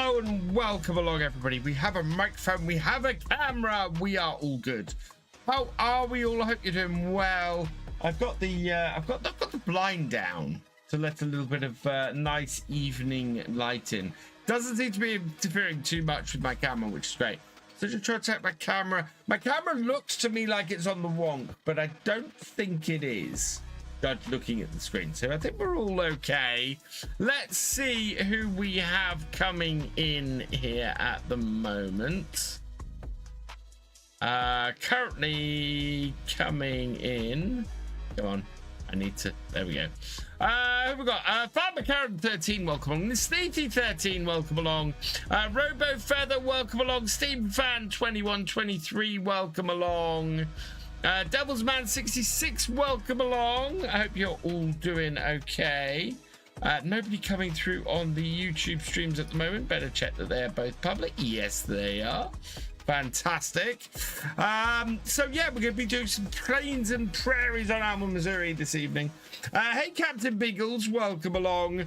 Hello and welcome along, everybody. We have a microphone, we have a camera, we are all good. How are we all? I hope you're doing well. I've got the blind down to let a little bit of nice evening light in. Doesn't seem to be interfering too much with my camera, which is great. So just try to check my camera. My camera looks to me like it's on the wonk, but I don't think it is. Judge looking at the screen, so I think we're all okay. Let's see who we have coming in here at the moment. Currently coming in. Come on, I need to. There we go. Who we got? Farmer Karen 13, welcome along. Sneaky 13, welcome along. Robo Feather, welcome along. Steam Fan 2123, welcome along. Devil's Man 66, welcome along. I hope you're all doing okay. Nobody coming through on the YouTube streams at the moment. Better check that they're both public. Yes, they are. Fantastic. So yeah, we're going to be doing some plains and prairies on Alma, Missouri this evening. Hey, Captain Biggles, welcome along.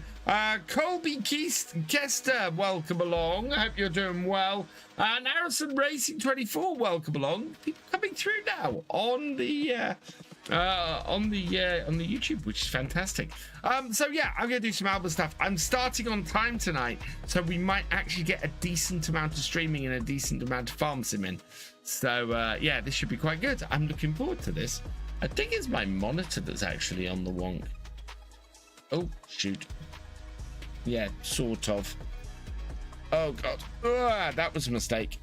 Colby Kester, welcome along. I hope you're doing well. And Harrison Racing 24, welcome along. People coming through now on the YouTube, which is fantastic. So yeah, I'm gonna do some Alba stuff. I'm starting on time tonight, so we might actually get a decent amount of streaming and a decent amount of farm sim in. So yeah, this should be quite good. I'm looking forward to this. I think it's my monitor that's actually on the wonk. Oh shoot. Yeah, sort of. Oh god. That was a mistake.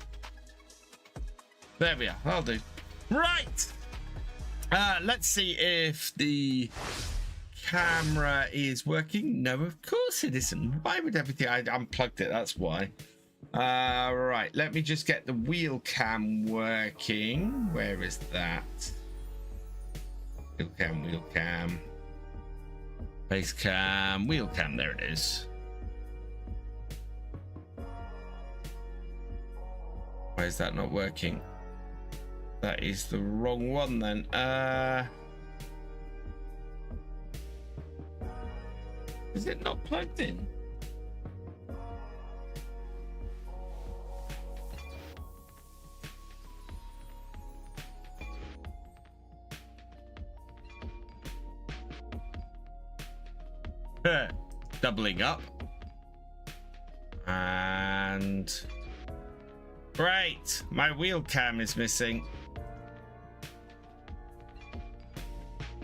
There we are. I'll do. Right. Let's see if the camera is working. No, of course it isn't. Why would everything? I unplugged it, that's why. Right, let me just get the wheel cam working. Where is that? Wheel cam. Base cam, wheel cam, there it is. Why is that not working? That is the wrong one then. Is it not plugged in? Doubling up. And great, my wheel cam is missing.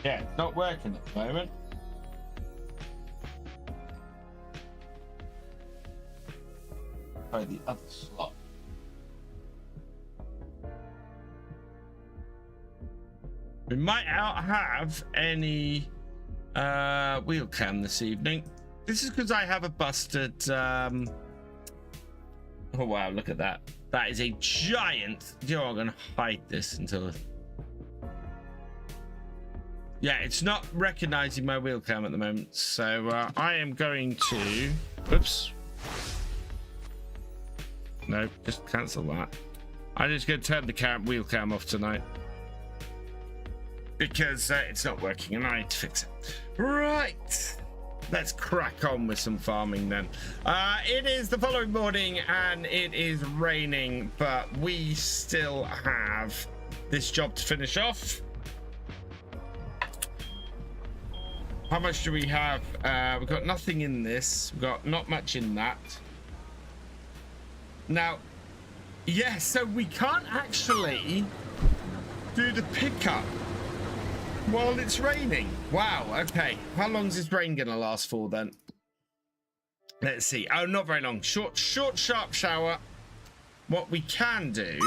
Yeah, it's not working at the moment. Try the other slot. We might not have any wheel cam this evening. This is because I have a busted oh wow, look at that. That is a giant. You know, I'm gonna hide this until. Yeah, it's not recognizing my wheel cam at the moment, so I am going to. Oops. No, just cancel that. I'm just going to turn the wheel cam off tonight because it's not working, and I need to fix it. Right, let's crack on with some farming then. It is the following morning, and it is raining, but we still have this job to finish off. How much do we have? We've got nothing in this. We've got not much in that. Now, yeah, so we can't actually do the pickup while it's raining. Wow, okay. How long is this rain going to last for then? Let's see. Oh, not very long. Short, sharp shower. What we can do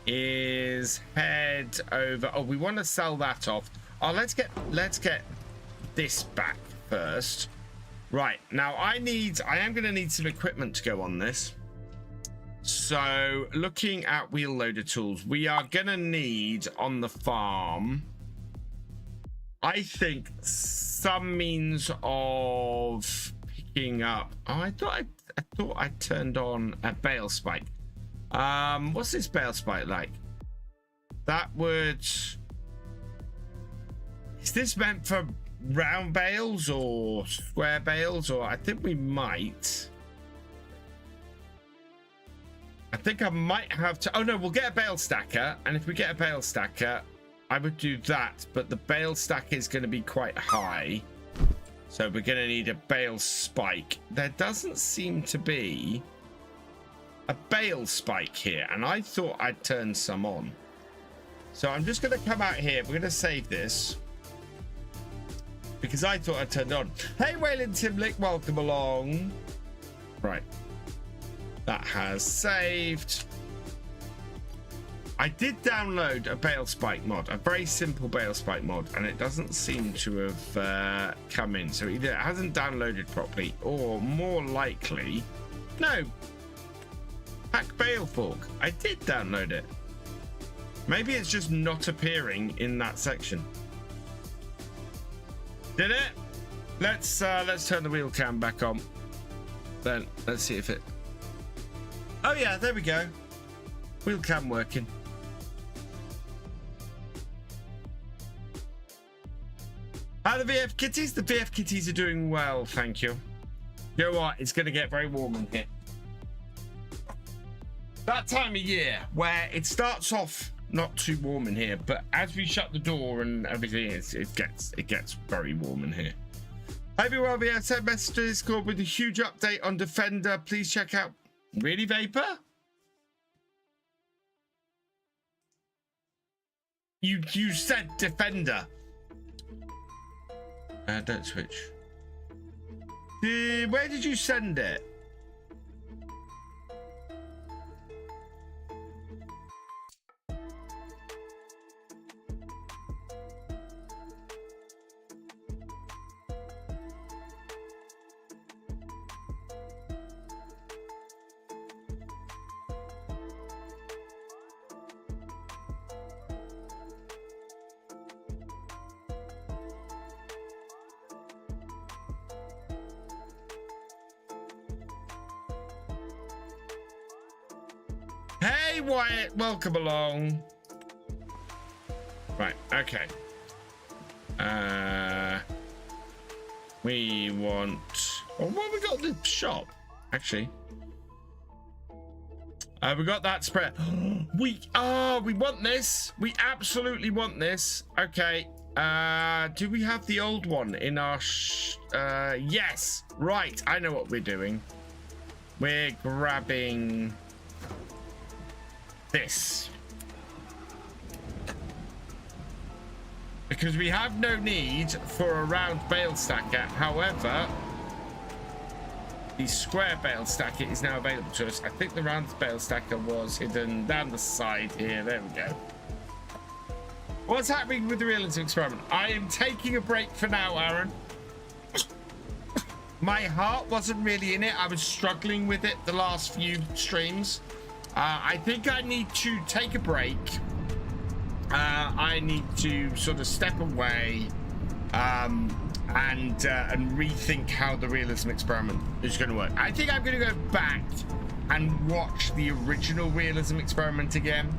is head over. Oh, we want to sell that off. Oh, let's get this back first. Right, now I am going to need some equipment to go on this. So looking at wheel loader tools, we are going to need on the farm, I think, some means of picking up. Oh, I thought I turned on a bale spike. What's this bale spike like? That would. Is this meant for round bales or square bales? Or I think we might. I think I might have to... Oh, no, we'll get a bale stacker. And if we get a bale stacker, I would do that. But the bale stack is going to be quite high. So we're going to need a bale spike. There doesn't seem to be a bale spike here. And I thought I'd turn some on. So I'm just going to come out here. We're going to save this. Because I thought I turned on. Hey, Waylon Timlick, welcome along. Right. That has saved. I did download a bale spike mod, a very simple bale spike mod, and it doesn't seem to have come in. So either it hasn't downloaded properly, or more likely, no. Hack bale fork. I did download it. Maybe it's just not appearing in that section. Did it? Let's turn the wheel cam back on. Then let's see if it. Oh yeah, there we go. Wheel cam working. How are the VF kitties? The VF kitties are doing well, thank you. You know what? It's going to get very warm in here. That time of year where it starts off not too warm in here, but as we shut the door and everything, it gets very warm in here. Hi everyone, we have sent message to Discord with a huge update on Defender. Please check out. Really, Vapor? You said Defender. Don't switch. Where did you send it? Hey Wyatt, welcome along. Right, okay. We want. Oh, what have we got in the shop? Actually, we got that spread. we want this. We absolutely want this. Okay. Do we have the old one in our? Yes. Right. I know what we're doing. We're grabbing this because we have no need for a round bale stacker. However, the square bale stacker is now available to us. I think the round bale stacker was hidden down the side here. There we go. What's happening with the realism experiment? I am taking a break for now, Aaron. My heart wasn't really in it. I was struggling with it the last few streams. I think I need to take a break. I need to sort of step away and rethink how the realism experiment is going to work. I think I'm going to go back and watch the original realism experiment again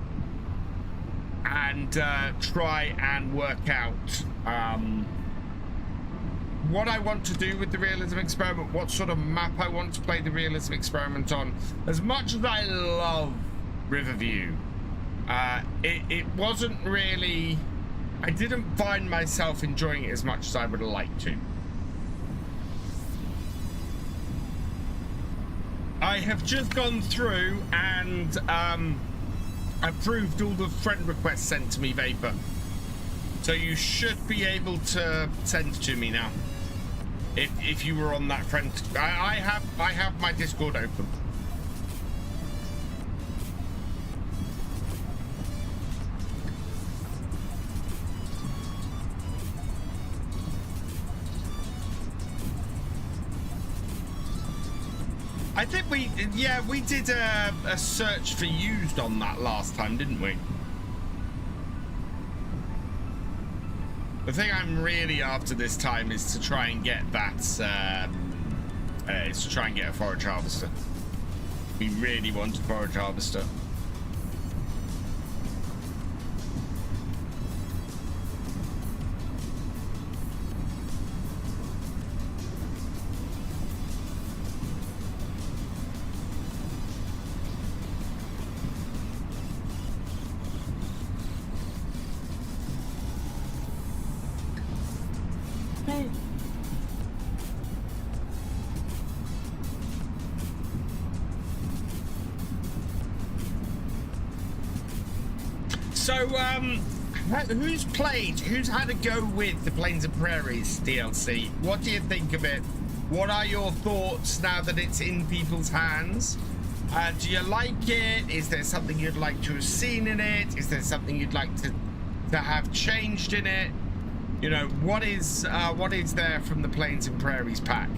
and try and work out what I want to do with the realism experiment, what sort of map I want to play the realism experiment on. As much as I love Riverview, it wasn't really, I didn't find myself enjoying it as much as I would have liked to. I have just gone through and approved all the friend requests sent to me, Vapor. So you should be able to send to me now. If you were on that friend, I have my Discord open. I think we did a search for used on that last time, didn't we? The thing I'm really after this time is to try and get that, is to try and get a forage harvester. We really want a forage harvester. So, who's had a go with the Plains and Prairies DLC? What do you think of it? What are your thoughts now that it's in people's hands? Do you like it? Is there something you'd like to have seen in it? Is there something you'd like to have changed in it? You know, what is there from the Plains and Prairies pack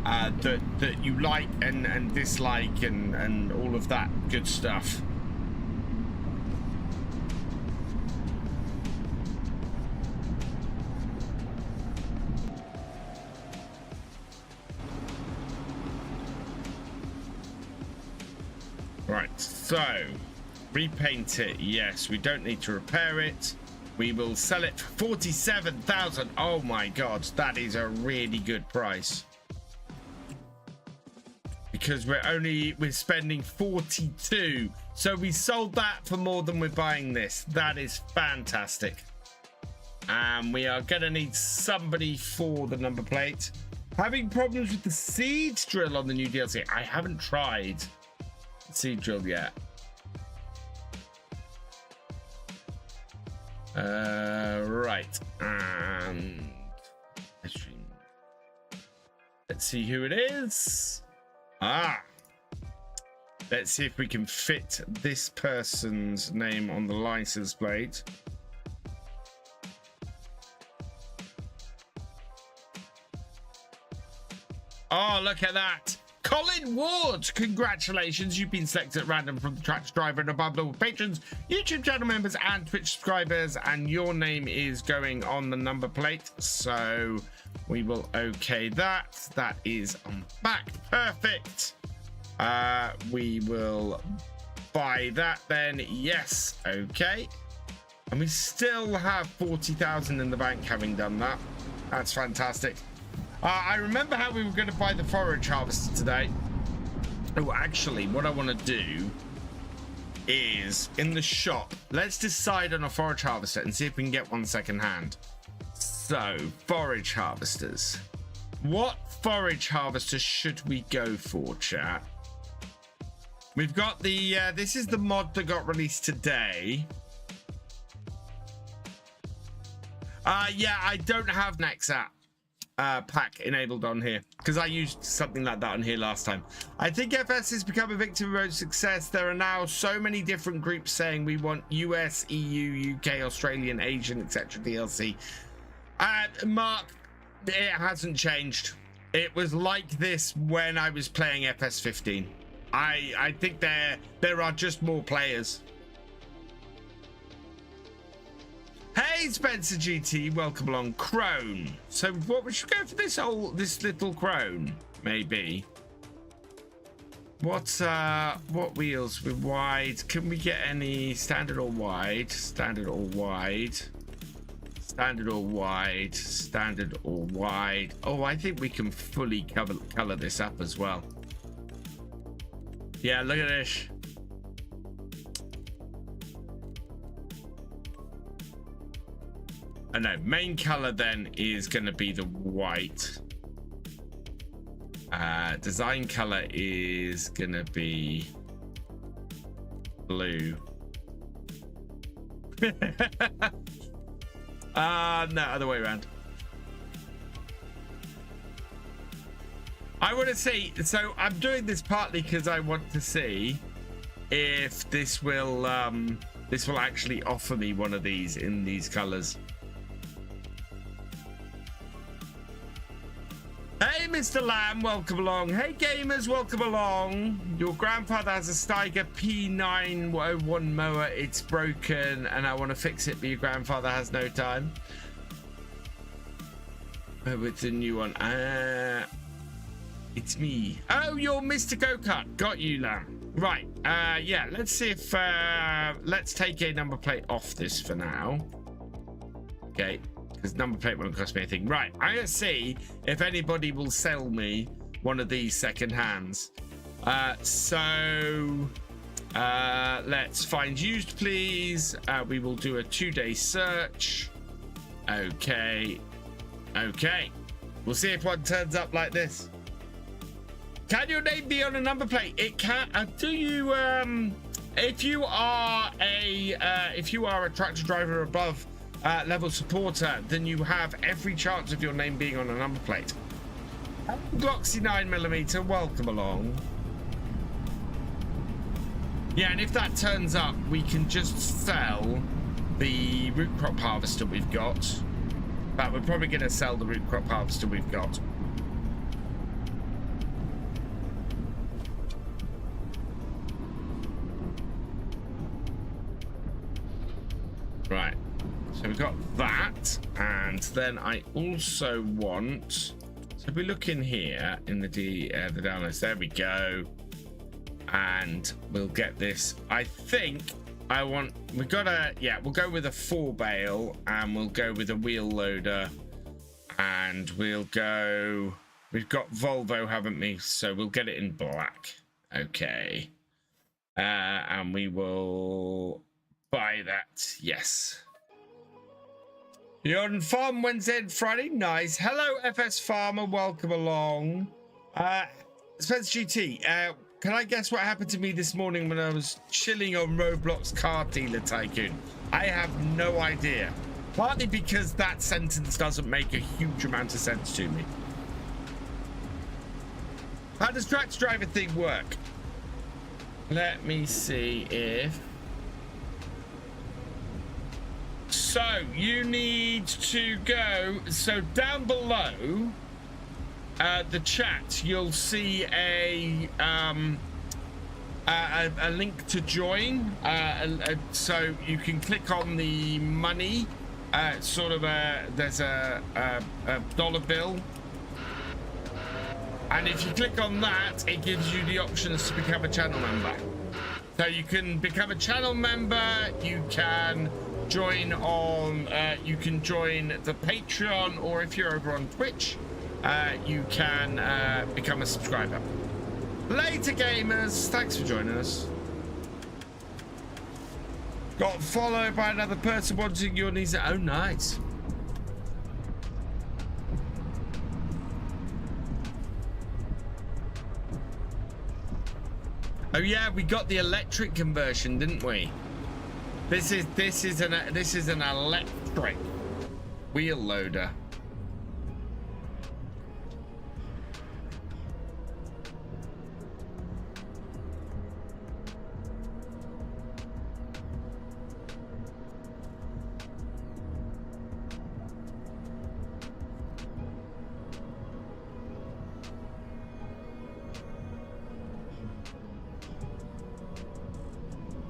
that you like and dislike and all of that good stuff? Right, so repaint it. Yes, we don't need to repair it. We will sell it for 47,000. Oh my god, that is a really good price. Because we're spending 42. So we sold that for more than we're buying this. That is fantastic. And we are gonna need somebody for the number plate. Having problems with the seed drill on the new DLC. I haven't tried seed drill yet. Right, and let's see who it is. Let's see if we can fit this person's name on the license plate. Oh, look at that. Colin Ward, congratulations. You've been selected at random from the Tractor Driver and above level patrons, YouTube channel members, and Twitch subscribers, and your name is going on the number plate. So we will okay that. That is on back. Perfect. We will buy that then. Yes. Okay. And we still have 40,000 in the bank having done that. That's fantastic. I remember how we were going to buy the forage harvester today. Oh, actually, what I want to do is in the shop, let's decide on a forage harvester and see if we can get one second hand. So, forage harvesters. What forage harvester should we go for, chat? We've got the, this is the mod that got released today. Yeah, I don't have Nexat pack enabled on here because I used something like that on here last time. I think FS has become a victim of success. There are now so many different groups saying we want US, EU, UK, Australian, Asian, etc. DLC. Mark, it hasn't changed. It was like this when I was playing FS15. I think there are just more players. Hey Spencer GT, welcome along. Crone. So what we should go for this little crone, maybe. What wheels with wide? Can we get any standard or wide? Standard or wide? Standard or wide? Standard or wide? Oh, I think we can fully color this up as well. Yeah, look at this. I know, main color then is going to be the white. Design color is going to be blue. No, other way around. I want to see, so I'm doing this partly because I want to see if this will actually offer me one of these in these colors. Hey, Mr. Lamb, welcome along. Hey, gamers, welcome along. Your grandfather has a Steiger P901 mower. It's broken, and I want to fix it, but your grandfather has no time. Oh, it's a new one. It's me. Oh, you're Mr. Go-Kart. Got you, Lamb. Right. Yeah, let's see if... let's take a number plate off this for now. Okay. Because number plate won't cost me anything. Right, I'm gonna see if anybody will sell me one of these second hands. Let's find used, please. We will do a 2-day search. Okay. We'll see if one turns up like this. Can your name be on a number plate? It can. Do you If you are a tractor driver above level supporter, then you have every chance of your name being on a number plate. Gloxy 9mm, welcome along. Yeah, and if that turns up, we can just sell the root crop harvester we've got. But we're probably going to sell the root crop harvester we've got. Right, so we've got that, and then I also want, so if we look in here in the downloads, there we go, and we'll get this. I think we've got a, yeah, we'll go with a 4 bale, and we'll go with a wheel loader, and we'll go, we've got Volvo, haven't we? So we'll get it in black. Okay, and we will buy that. Yes. You're on farm Wednesday and Friday. Nice. Hello, FS Farmer. Welcome along. Spencer GT. Can I guess what happened to me this morning when I was chilling on Roblox Car Dealer Tycoon? I have no idea. Partly because that sentence doesn't make a huge amount of sense to me. How does tractor driver thing work? Let me see if... So you need to go, so down below the chat, you'll see a link to join. So you can click on the money, sort of there's a dollar bill. And if you click on that, it gives you the options to become a channel member. So you can become a channel member, you can join on you can join the Patreon, or if you're over on Twitch, you can become a subscriber. Later gamers, thanks for joining us. Got followed by another person wanting your knees. Oh, nice. Oh yeah, we got the electric conversion, didn't we? This is an electric wheel loader.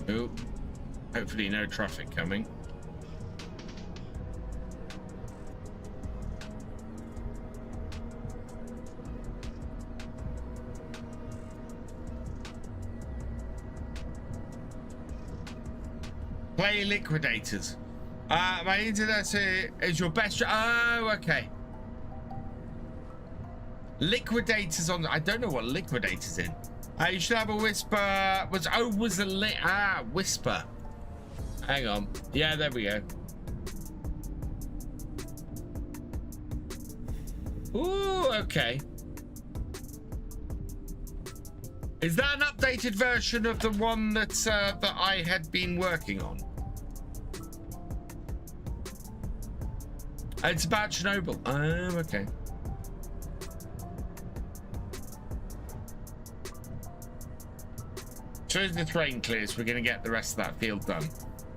Oh, hopefully no traffic coming. Play Liquidators. My internet is your best. Oh, okay. Liquidators on. I don't know what Liquidators in. You should have a whisper. Was a whisper. Hang on. Yeah, there we go. Ooh, okay. Is that an updated version of the one that that I had been working on? It's about Chernobyl. Oh, okay. As soon as the terrain clears, we're going to get the rest of that field done.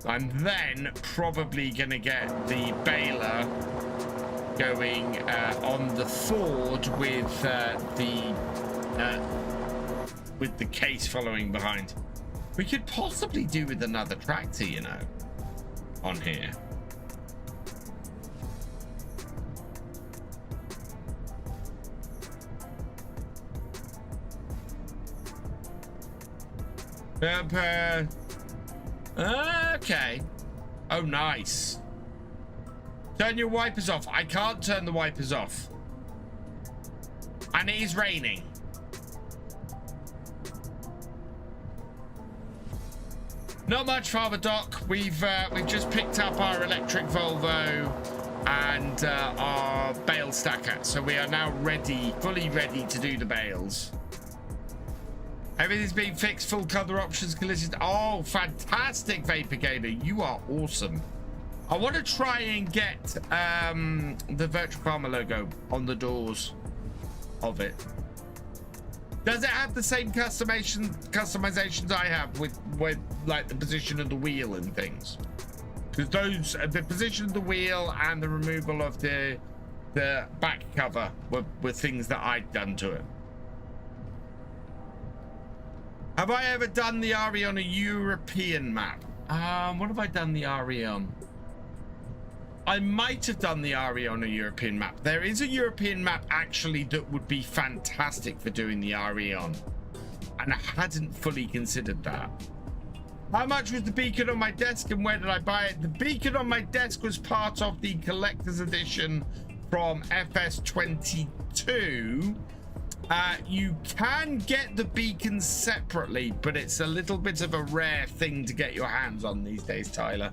I'm then probably going to get the baler going on the Ford with the case following behind. We could possibly do with another tractor, you know, on here. Okay. Oh, nice. Turn your wipers off. I can't turn the wipers off. And it is raining. Not much, Father Doc. We've just picked up our electric Volvo and our bale stacker. So we are now ready, fully ready to do the bales. Everything's been fixed. Full color options collision. Oh, fantastic, Vapor Gamer. You are awesome. I want to try and get the Virtual Farmer logo on the doors of it. Does it have the same customizations I have with like the position of the wheel and things? Because those, the position of the wheel and the removal of the back cover were things that I'd done to it. Have I ever done the RE on a European map? What have I done the RE on? I might have done the RE on a European map. There is a European map actually that would be fantastic for doing the RE on, and I hadn't fully considered that. How much was the beacon on my desk and where did I buy it? The beacon on my desk was part of the collector's edition from FS25. You can get the beacons separately, but it's a little bit of a rare thing to get your hands on these days, Tyler.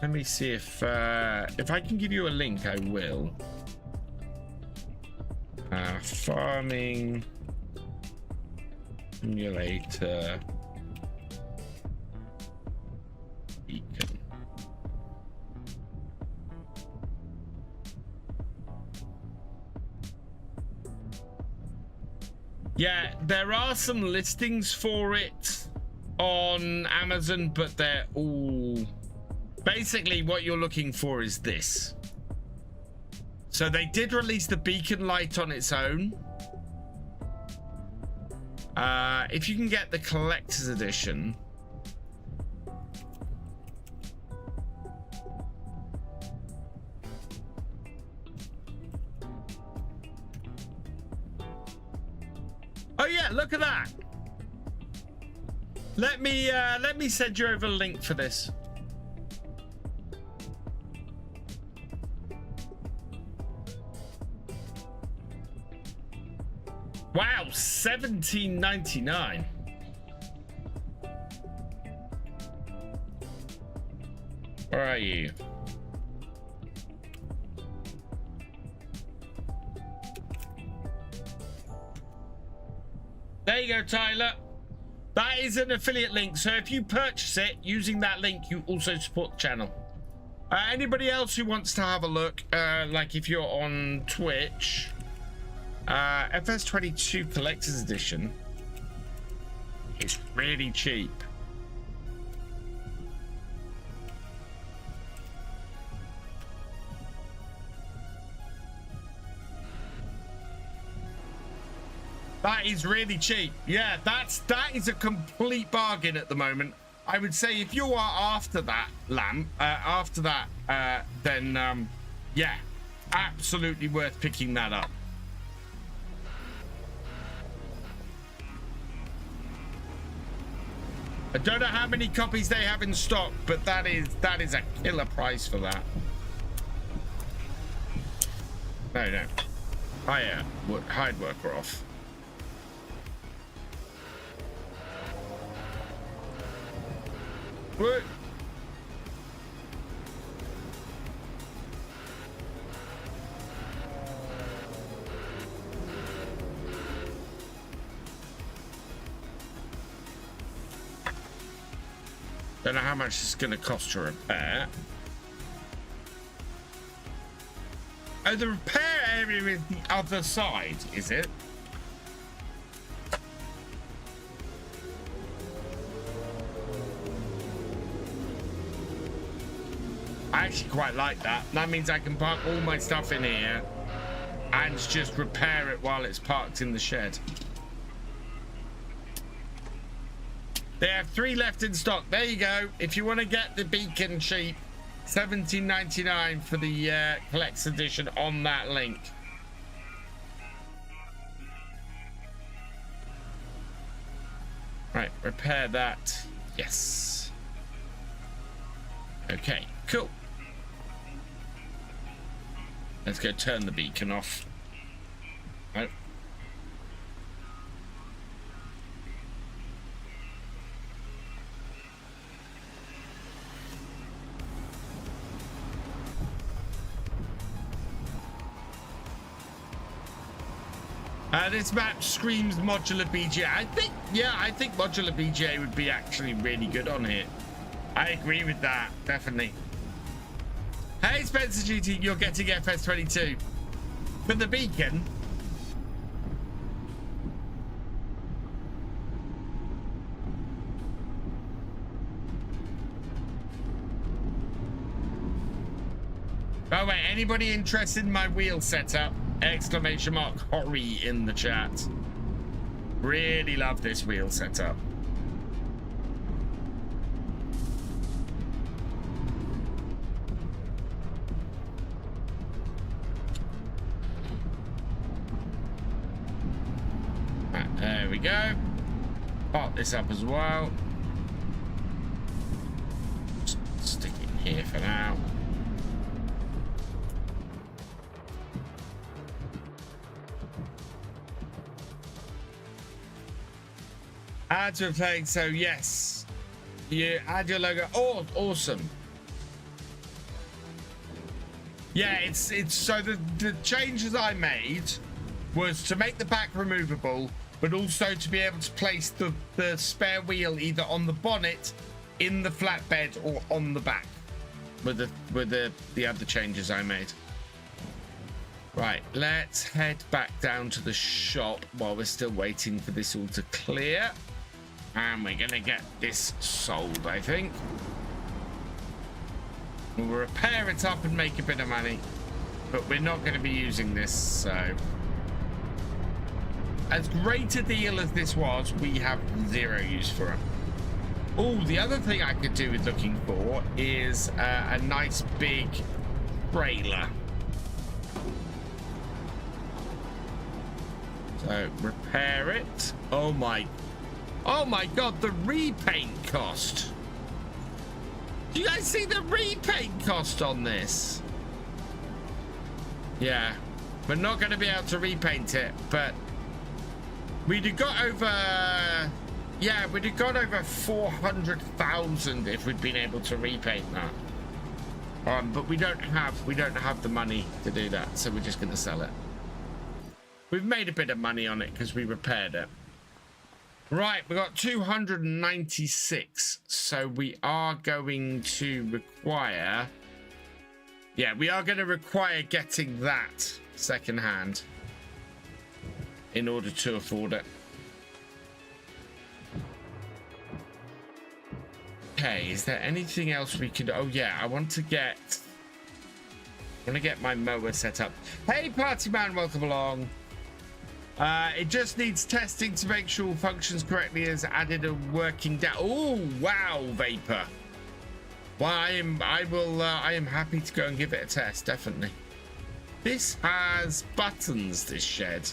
Let me see if I can give you a link, I will. Farming simulator beacon. Yeah, there are some listings for it on Amazon, but they're all... Basically, what you're looking for is this. So they did release the beacon light on its own. If you can get the collector's edition. Oh yeah, look at that. Let me send you over a link for this. Wow, $17.99. Where are you? There you go, Tyler. That is an affiliate link. So if you purchase it using that link, you also support the channel. Anybody else who wants to have a look, like if you're on Twitch, FS22 Collector's Edition is really cheap. That is really cheap. Yeah, that is a complete bargain at the moment. I would say if you are after that then yeah, absolutely worth picking that up. I don't know how many copies they have in stock, but that is a killer price for that. No. Hide worker off. What? Don't know how much it's going to cost to repair. Oh, the repair area is the other side, is it? I actually quite like that. That means I can park all my stuff in here and just repair it while it's parked in the shed. They have 3 left in stock. There you go. If you want to get the beacon cheap, $17.99 for the Collector's Edition on that link. Right, repair that. Yes. Okay, cool. Let's go turn the beacon off. Oh. This map screams modular BGA. I think modular BGA would be actually really good on here. I agree with that, definitely. Hey, Spencer GT, you're getting FS25 for the beacon. Oh wait, anybody interested in my wheel setup? Exclamation mark Hori in the chat. Really love this wheel setup. There we go. Pop this up as well. Just stick it here for now. Add to a flag, so yes, you add your logo. Oh, awesome. Yeah, it's so the changes I made was to make the back removable, but also to be able to place the spare wheel either on the bonnet, in the flatbed, or on the back with the other changes I made. Right, let's head back down to the shop while we're still waiting for this all to clear. And we're gonna get this sold, I think. We'll repair it up and make a bit of money, but we're not going to be using this, so as great a deal as this was, we have zero use for it. Oh, the other thing I could do with looking for is a nice big trailer. So repair it. Oh my god, the repaint cost. Do you guys see the repaint cost on this? Yeah, we're not going to be able to repaint it, but we'd have got over, yeah, we'd have got over 400,000 if we'd been able to repaint that. But we don't have the money to do that, so we're just going to sell it. We've made a bit of money on it because we repaired it. Right, we got 296, so we are going to require, yeah, we are going to require getting that secondhand in order to afford it. Okay, is there anything else we could, oh yeah, I want to get my mower set up. Hey, party man, welcome along. It just needs testing to make sure functions correctly. Has added a working down. Oh wow, Vapor. Well, I am happy to go and give it a test. Definitely. This has buttons. This shed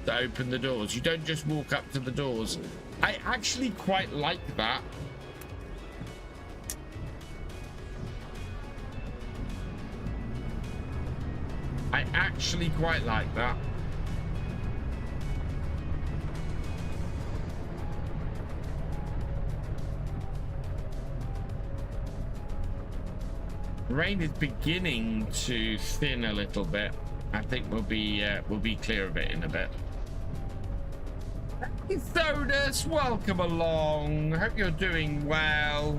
to open the doors. You don't just walk up to the doors. I actually quite like that. I actually quite like that. Rain is beginning to thin a little bit. I think we'll be clear of it in a bit. Hey, Sodus, welcome along. Hope you're doing well.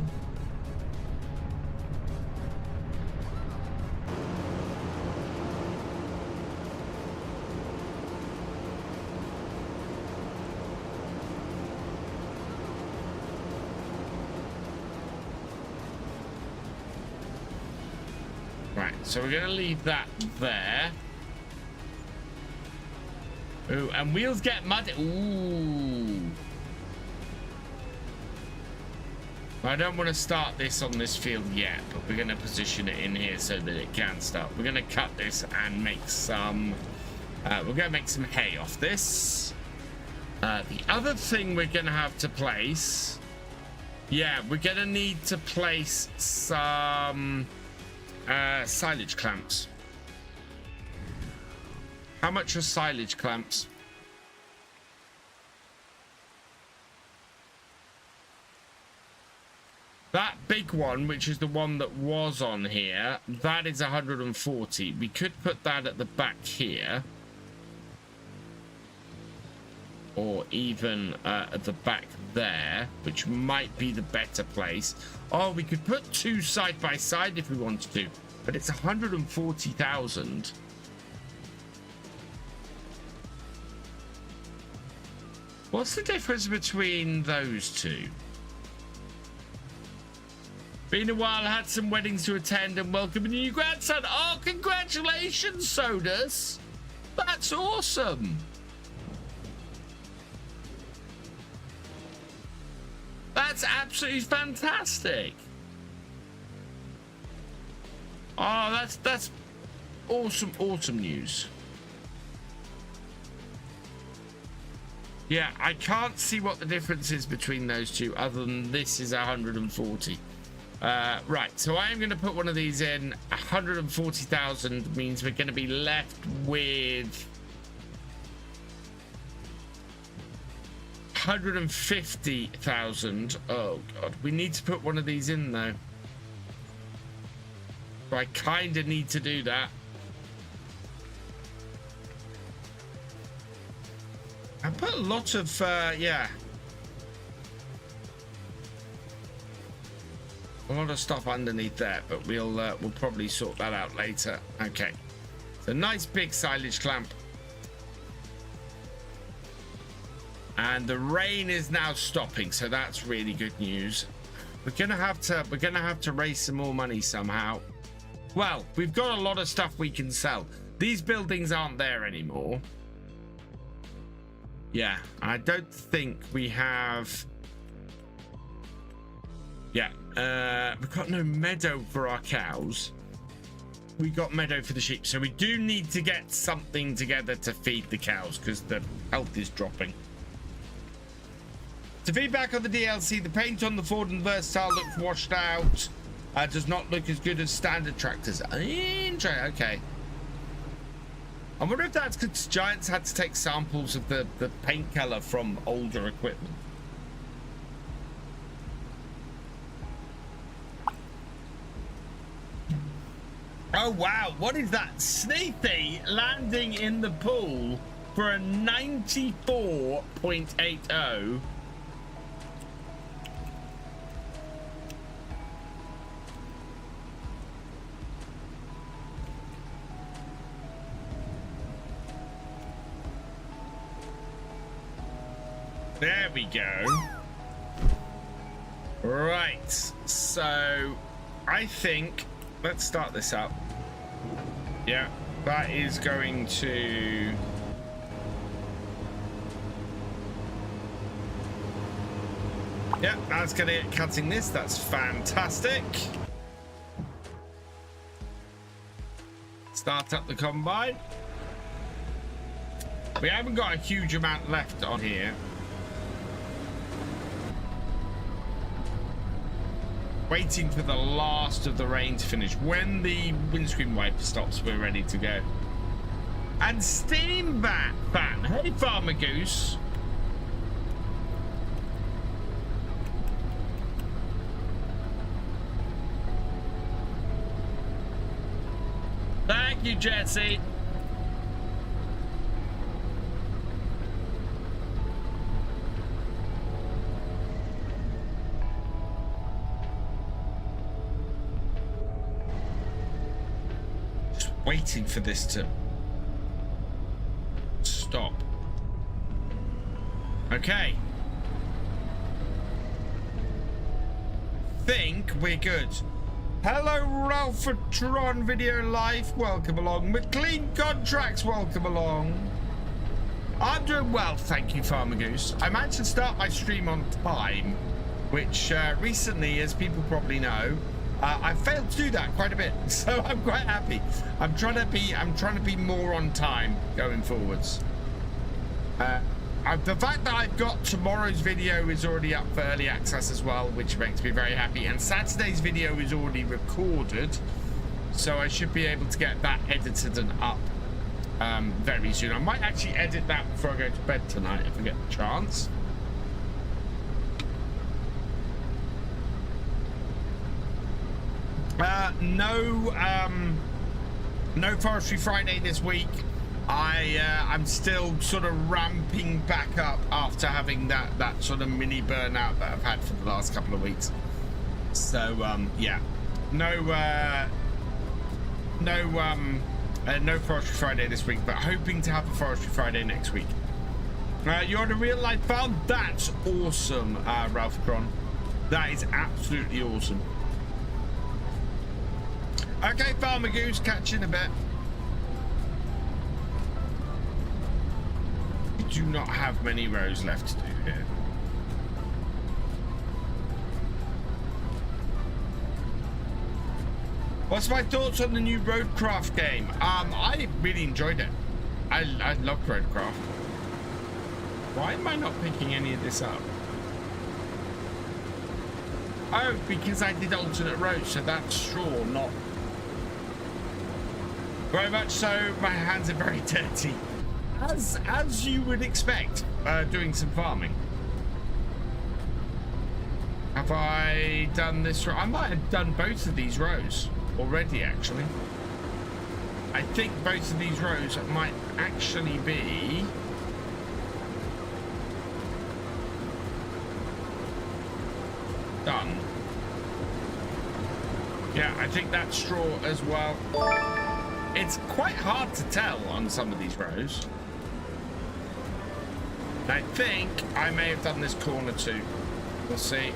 Right, so we're gonna leave that there. Ooh, and wheels get muddy. Ooh. I don't want to start this on this field yet, but we're gonna position it in here so that it can start. We're gonna cut this and make some. We're gonna make some hay off this. The other thing we're gonna have to place. Yeah, we're gonna need to place some. Silage clamps. How much are silage clamps? That big one, which is the one that was on here, that is 140. We could put that at the back here. or even at the back there, which might be the better place. Oh, we could put 2 side by side if we wanted to, but it's 140,000. What's the difference between those two? Been a while, had some weddings to attend, and welcome a new grandson. Oh, congratulations, Sodus. That's awesome. That's absolutely fantastic. Oh, that's awesome news. Yeah, I can't see what the difference is between those two other than this is 140. Right, so I am going to put one of these in. 140,000 means we're going to be left with 150,000. Oh god, we need to put one of these in though. So I kind of need to do that. I put a lot of yeah, a lot of stuff underneath there, but we'll probably sort that out later. Okay, so nice big silage clamp, and the rain is now stopping, so that's really good news. We're gonna have to raise some more money somehow. Well, we've got a lot of stuff we can sell. These buildings aren't there anymore. Yeah, I don't think we have. Yeah, we've got no meadow for our cows. We got meadow for the sheep, so we do need to get something together to feed the cows because the health is dropping. To feedback on the DLC, the paint on the Ford and Versatile looks washed out. Does not look as good as standard tractors. Okay. I wonder if that's because Giants had to take samples of the paint color from older equipment. Oh wow, what is that? Sneethy landing in the pool for a 94.80. There we go. Right, so I think let's start this up. Yeah, that is going to yeah, that's gonna get cutting this. That's fantastic. Start up the combine. We haven't got a huge amount left on here. Waiting for the last of the rain to finish. When the windscreen wiper stops, we're ready to go. And Steam Bat Fan. Hey, Farmer Goose. Thank you, Jesse. Waiting for this to stop. Okay. Think we're good. Hello, Raftree Video Life. Welcome along. McLean Contracts. Welcome along. I'm doing well, thank you, Farmer Goose. I managed to start my stream on time, which recently, as people probably know, I failed to do that quite a bit, so I'm quite happy. I'm trying to be more on time going forwards. The fact that I've got tomorrow's video is already up for early access as well, which makes me very happy. And Saturday's video is already recorded, so I should be able to get that edited and up very soon. I might actually edit that before I go to bed tonight if I get the chance. No Forestry Friday this week. I'm still sort of ramping back up after having that sort of mini burnout that I've had for the last couple of weeks. So yeah, no Forestry Friday this week, but hoping to have a Forestry Friday next week. You're on a real life farm? That's awesome, Ralph Cron. That is absolutely awesome. Okay, Farmer Goose, catch you in a bit. We do not have many rows left to do here. What's my thoughts on the new Roadcraft game? I really enjoyed it. I loved Roadcraft. Why am I not picking any of this up? Oh, because I did alternate roads, so that's straw, not... Very much so, my hands are very dirty. As you would expect, doing some farming. Have I done this row? I might have done both of these rows already, actually. I think both of these rows might actually be... done. Yeah, I think that's straw as well. It's quite hard to tell on some of these rows. I think I may have done this corner too. We'll see.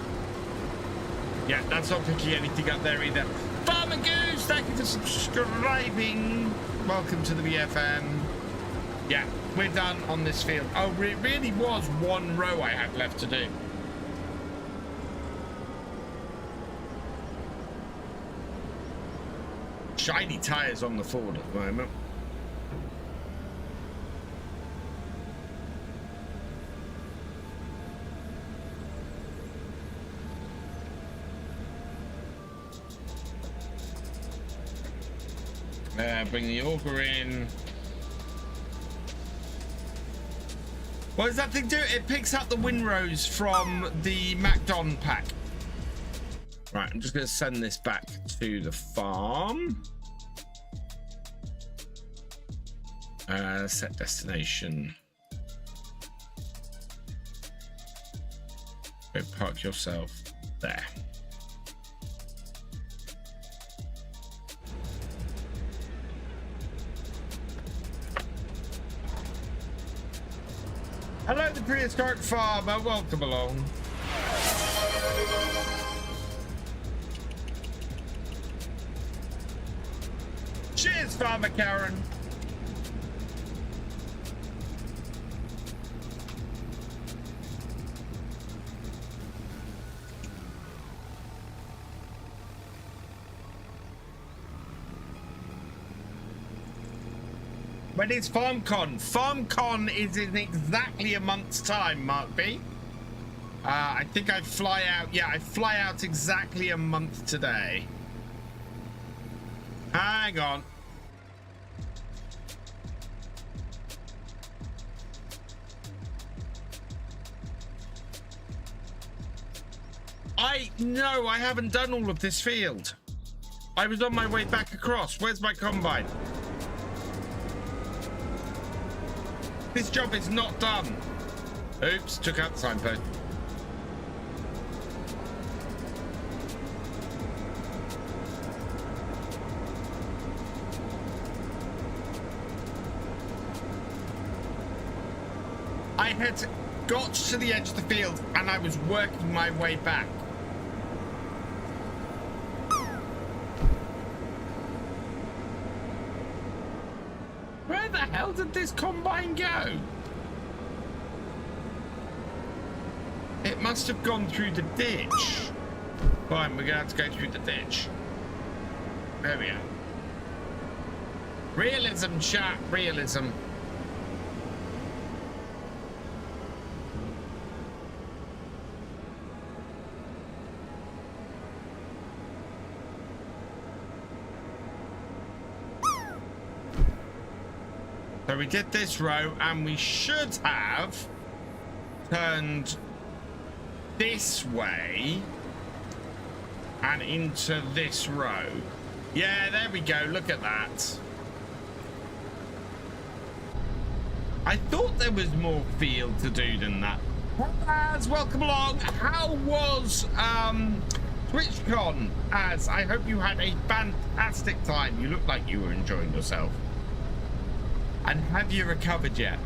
Yeah, that's not picking anything up there either. Farmer Goose, thank you for subscribing. Welcome to the BFM. Yeah, we're done on this field. Oh, it really was one row I had left to do. Shiny tires on the Ford at the moment. Bring the auger in. What does that thing do? It picks up the windrows from the MacDon pack. Right, I'm just going to send this back to the farm. Set destination. Go park yourself there. Hello, the prehistoric farmer. Welcome along. Cheers, Farmer Karen. When is FarmCon? FarmCon is in exactly a month's time, Mark B. I think I fly out. Yeah, I fly out exactly a month today. Hang on. No, I haven't done all of this field. I was on my way back across. Where's my combine? This job is not done. Oops, took out the signpost. I had got to the edge of the field and I was working my way back. Where the hell did this combine go? It must have gone through the ditch. Fine, we're gonna have to go through the ditch. There we go. Realism, chat, realism. So we did this row and we should have turned this way and into this row. Yeah, there we go. Look at that. I thought there was more field to do than that. Az, welcome along. How was TwitchCon? Az, I hope you had a fantastic time. You look like you were enjoying yourself. And have you recovered yet?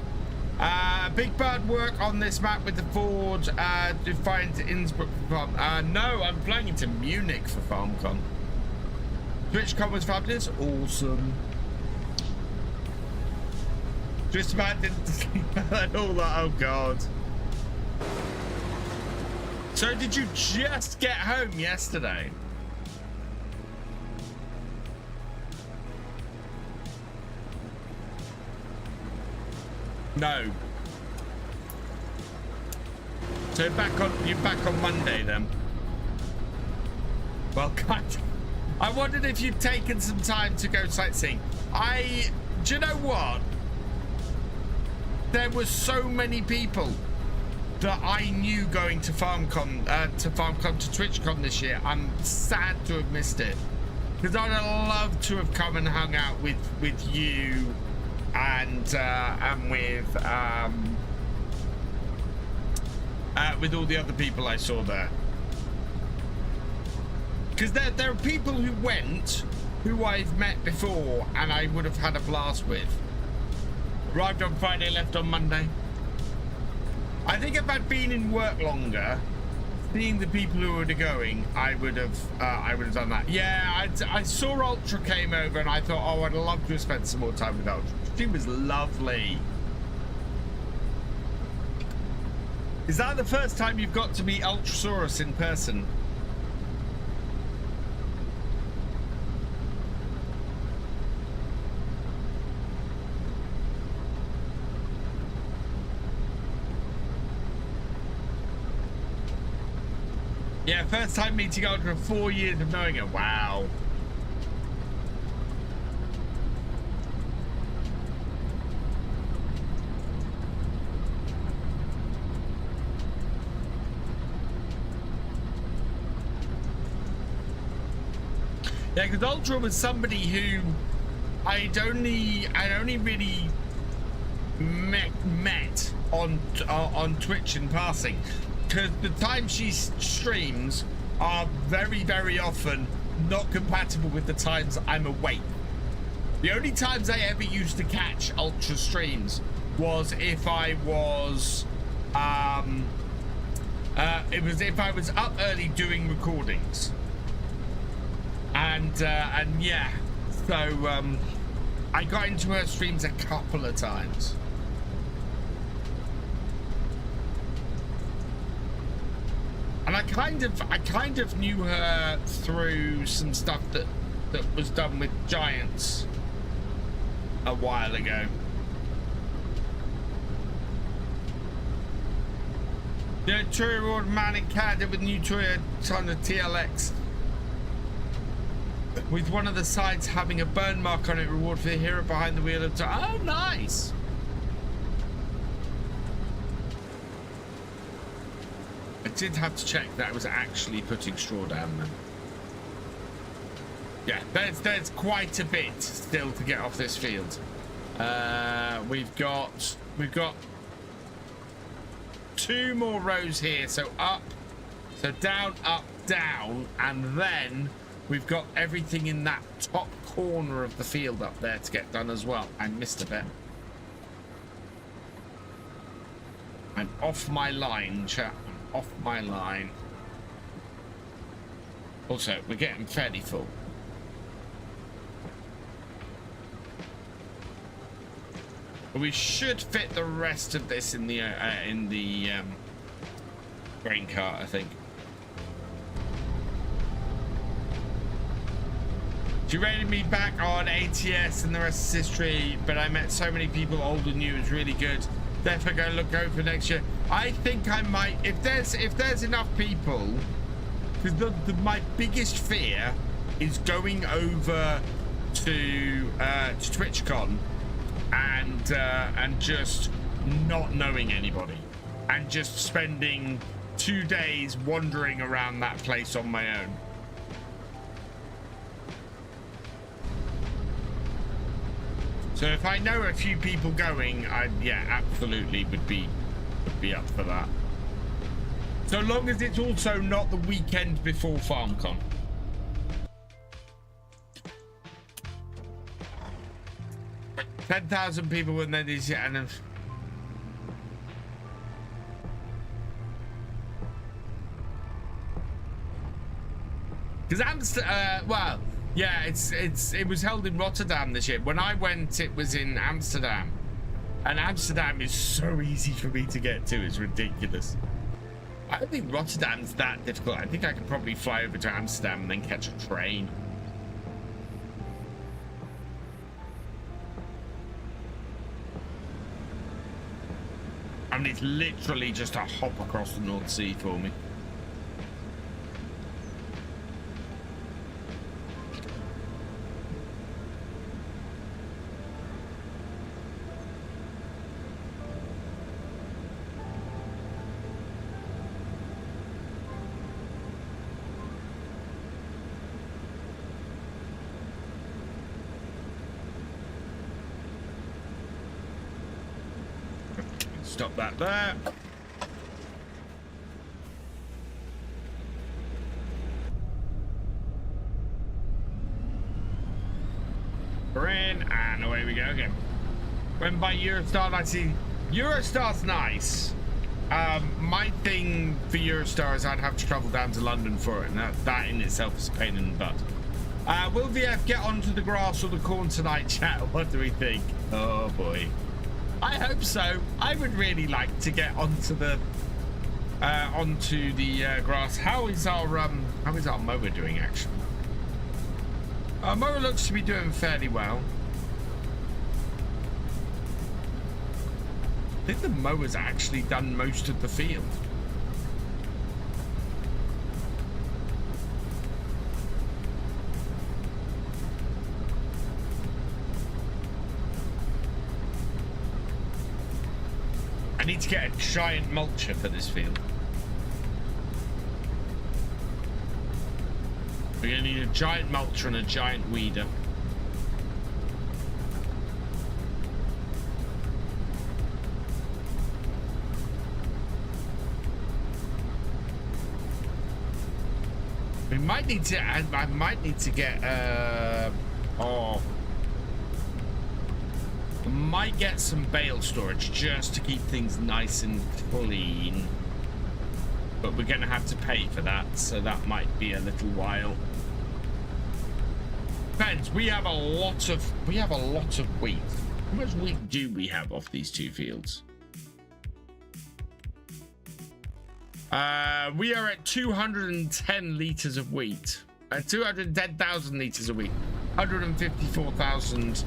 Big Bird work on this map with the Forge to find Innsbruck for farm. No, I'm flying into Munich for FarmCon. TwitchCon was fabulous. Awesome. Just about didn't sleep and all that. Oh god. So did you just get home yesterday? No. So you're back on Monday then. Well, God, I wondered if you'd taken some time to go sightseeing. Do you know what? There were so many people that I knew going to FarmCon, to TwitchCon this year. I'm sad to have missed it, because I'd have loved to have come and hung out with you and with all the other people I saw there. Because there are people who went who I've met before and I would have had a blast with. Arrived on Friday, left on Monday. I think if I'd been in work longer, seeing the people who were going, I would have done that. Yeah, I saw Ultra came over and I thought, oh, I'd love to have spent some more time with Ultra. She was lovely. Is that the first time you've got to meet Ultrasaurus in person? Yeah, first time meeting Ultra, 4 years of knowing her. Wow. Yeah, because Ultra was somebody who I'd only really met on Twitch in passing. Because the time she streams are very, very often not compatible with the times I'm awake. The only times I ever used to catch Ultra streams was if I was, if I was up early doing recordings. And yeah, so I got into her streams a couple of times. And I kind of knew her through some stuff that was done with giants a while ago. Yeah, True Reward Man in Canada with new Toyota TLX. With one of the sides having a burn mark on it, reward for the hero behind the wheel of time. Oh, nice. I did have to check that I was actually putting straw down then. Yeah, there's quite a bit still to get off this field. We've got 2 more rows here. So up, so down, up, down, and then we've got everything in that top corner of the field up there to get done as well. I missed a bit. I'm off my line, chat. I'm off my line. Also, we're getting fairly full. But we should fit the rest of this in the grain cart, I think. She rated me back on ATS and the rest is history, but I met so many people old and new. It was really good. Definitely gonna go for next year. I think I might, if there's enough people, because my biggest fear is going over to TwitchCon and just not knowing anybody and just spending 2 days wandering around that place on my own. So if I know a few people going, yeah, absolutely would be up for that. So long as it's also not the weekend before FarmCon. $10,000 people when they do and because Amsterdam, well, yeah, it was held in Rotterdam this year. When I went, it was in Amsterdam, and Amsterdam is so easy for me to get to. It's ridiculous. I don't think Rotterdam's that difficult. I think I could probably fly over to Amsterdam and then catch a train. I mean, it's literally just a hop across the North Sea for me. Stop that there. We're in, and away we go again. When by Eurostar, I see Eurostar's nice. My thing for Eurostar is I'd have to travel down to London for it, and that in itself is a pain in the butt. Will VF get onto the grass or the corn tonight, chat? What do we think? Oh boy. I hope so. I would really like to get onto the grass. How is our mower doing actually? Our mower looks to be doing fairly well. I think the mower's actually done most of the field. I need to get a giant mulcher for this field. We're going to need a giant mulcher and a giant weeder. We might need to, I might need to get, might get some bale storage just to keep things nice and clean, but we're gonna have to pay for that, so that might be a little while. Depends. We have a lot of wheat. How much wheat do we have off these two fields? We are at 210 liters of wheat, 210,000 liters of wheat, 154,000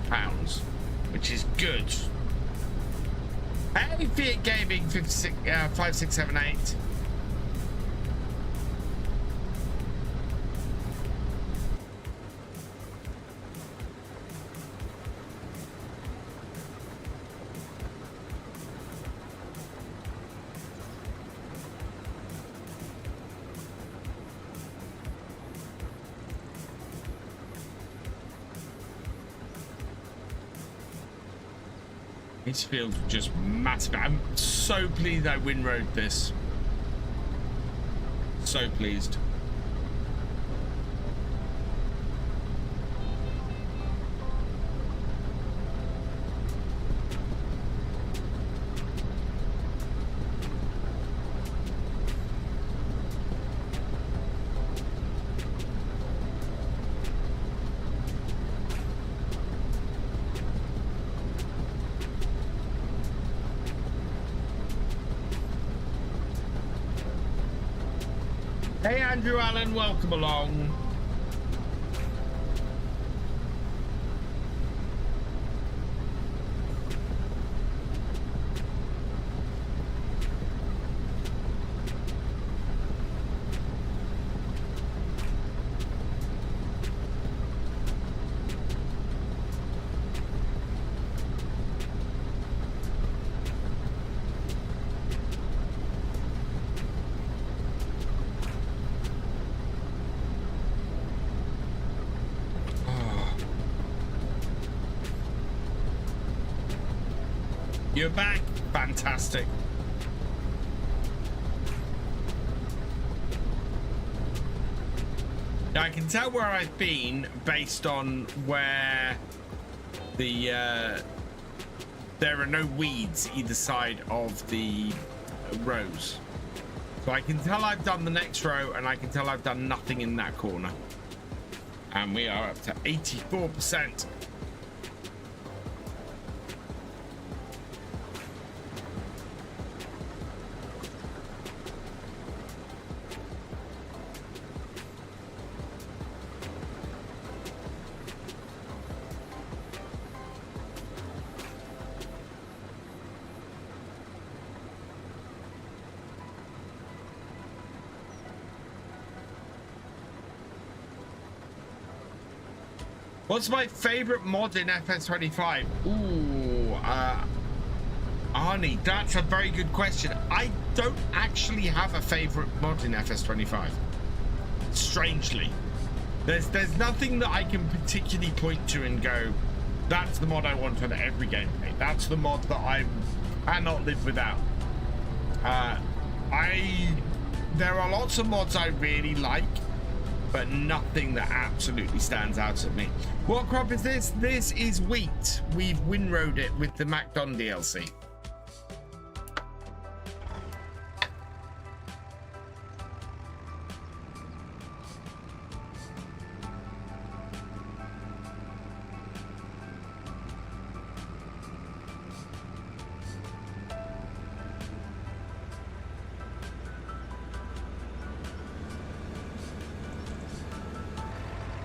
pounds. Which is good. Hey, Fiat Gaming 5658. This feels just massive. I'm so pleased I windrowed this. So pleased. Hey, Andrew Allen, welcome along. You're back. Fantastic. Now I can tell where I've been based on where the there are no weeds either side of the rows. So I can tell I've done the next row, and I can tell I've done nothing in that corner. And we are up to 84%. What's my favorite mod in FS25? Ooh, Arnie, that's a very good question. I don't actually have a favorite mod in FS25. Strangely, there's nothing that I can particularly point to and go, that's the mod I want on every gameplay. That's the mod that I cannot live without. There are lots of mods I really like, but nothing that absolutely stands out at me. What crop is this? This is wheat. We've windrowed it with the Macdon DLC.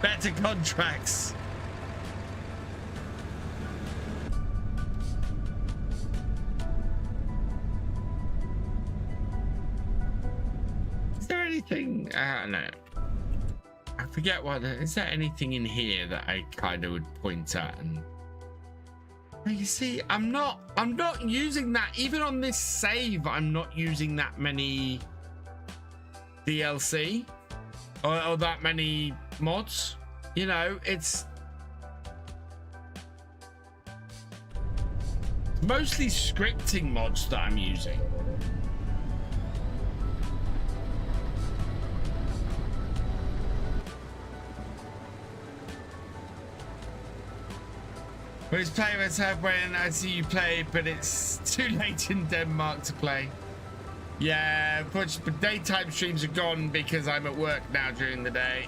Better contracts. Is there anything? No. I forget what. Is there anything in here that I kind of would point at? And you see, I'm not using that. Even on this save, I'm not using that many DLC or that many mods. You know, it's mostly scripting mods that I'm using. Which players have when I see you play, but it's too late in Denmark to play. Yeah, but daytime streams are gone because I'm at work now during the day.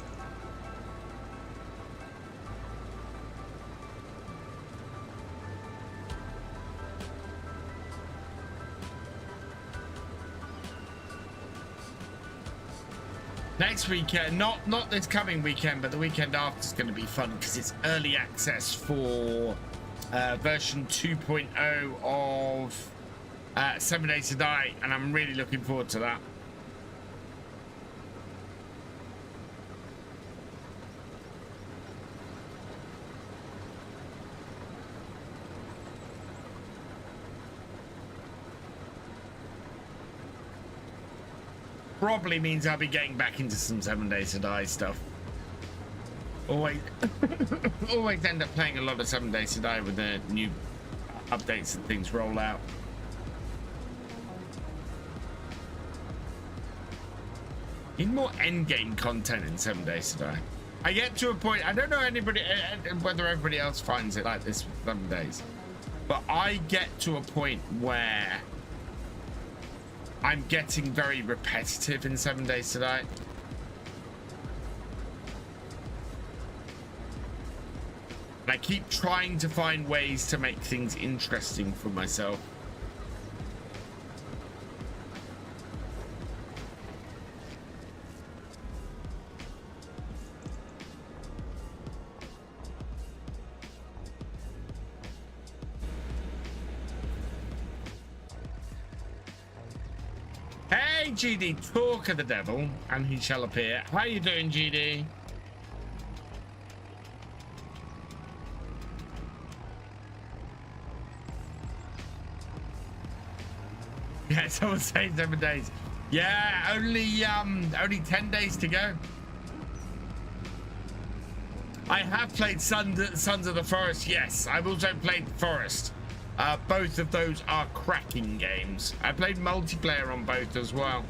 Next weekend, not this coming weekend, but the weekend after is going to be fun because it's early access for version 2.0 of 7 Days to Die, and I'm really looking forward to that. Probably means I'll be getting back into some 7 Days to Die stuff. Always end up playing a lot of 7 Days to Die with the new updates and things roll out. Need more endgame content in 7 Days to Die. I get to a point, I don't know whether everybody else finds it like this with 7 Days, but I get to a point where I'm getting very repetitive in 7 Days to Die. And I keep trying to find ways to make things interesting for myself. Hey GD, talk of the devil, and he shall appear. How you doing, GD? Yeah, someone saying 7 days. Yeah, only 10 days to go. I have played Sons of the Forest. Yes, I've also played Forest. Both of those are cracking games. I played multiplayer on both as well.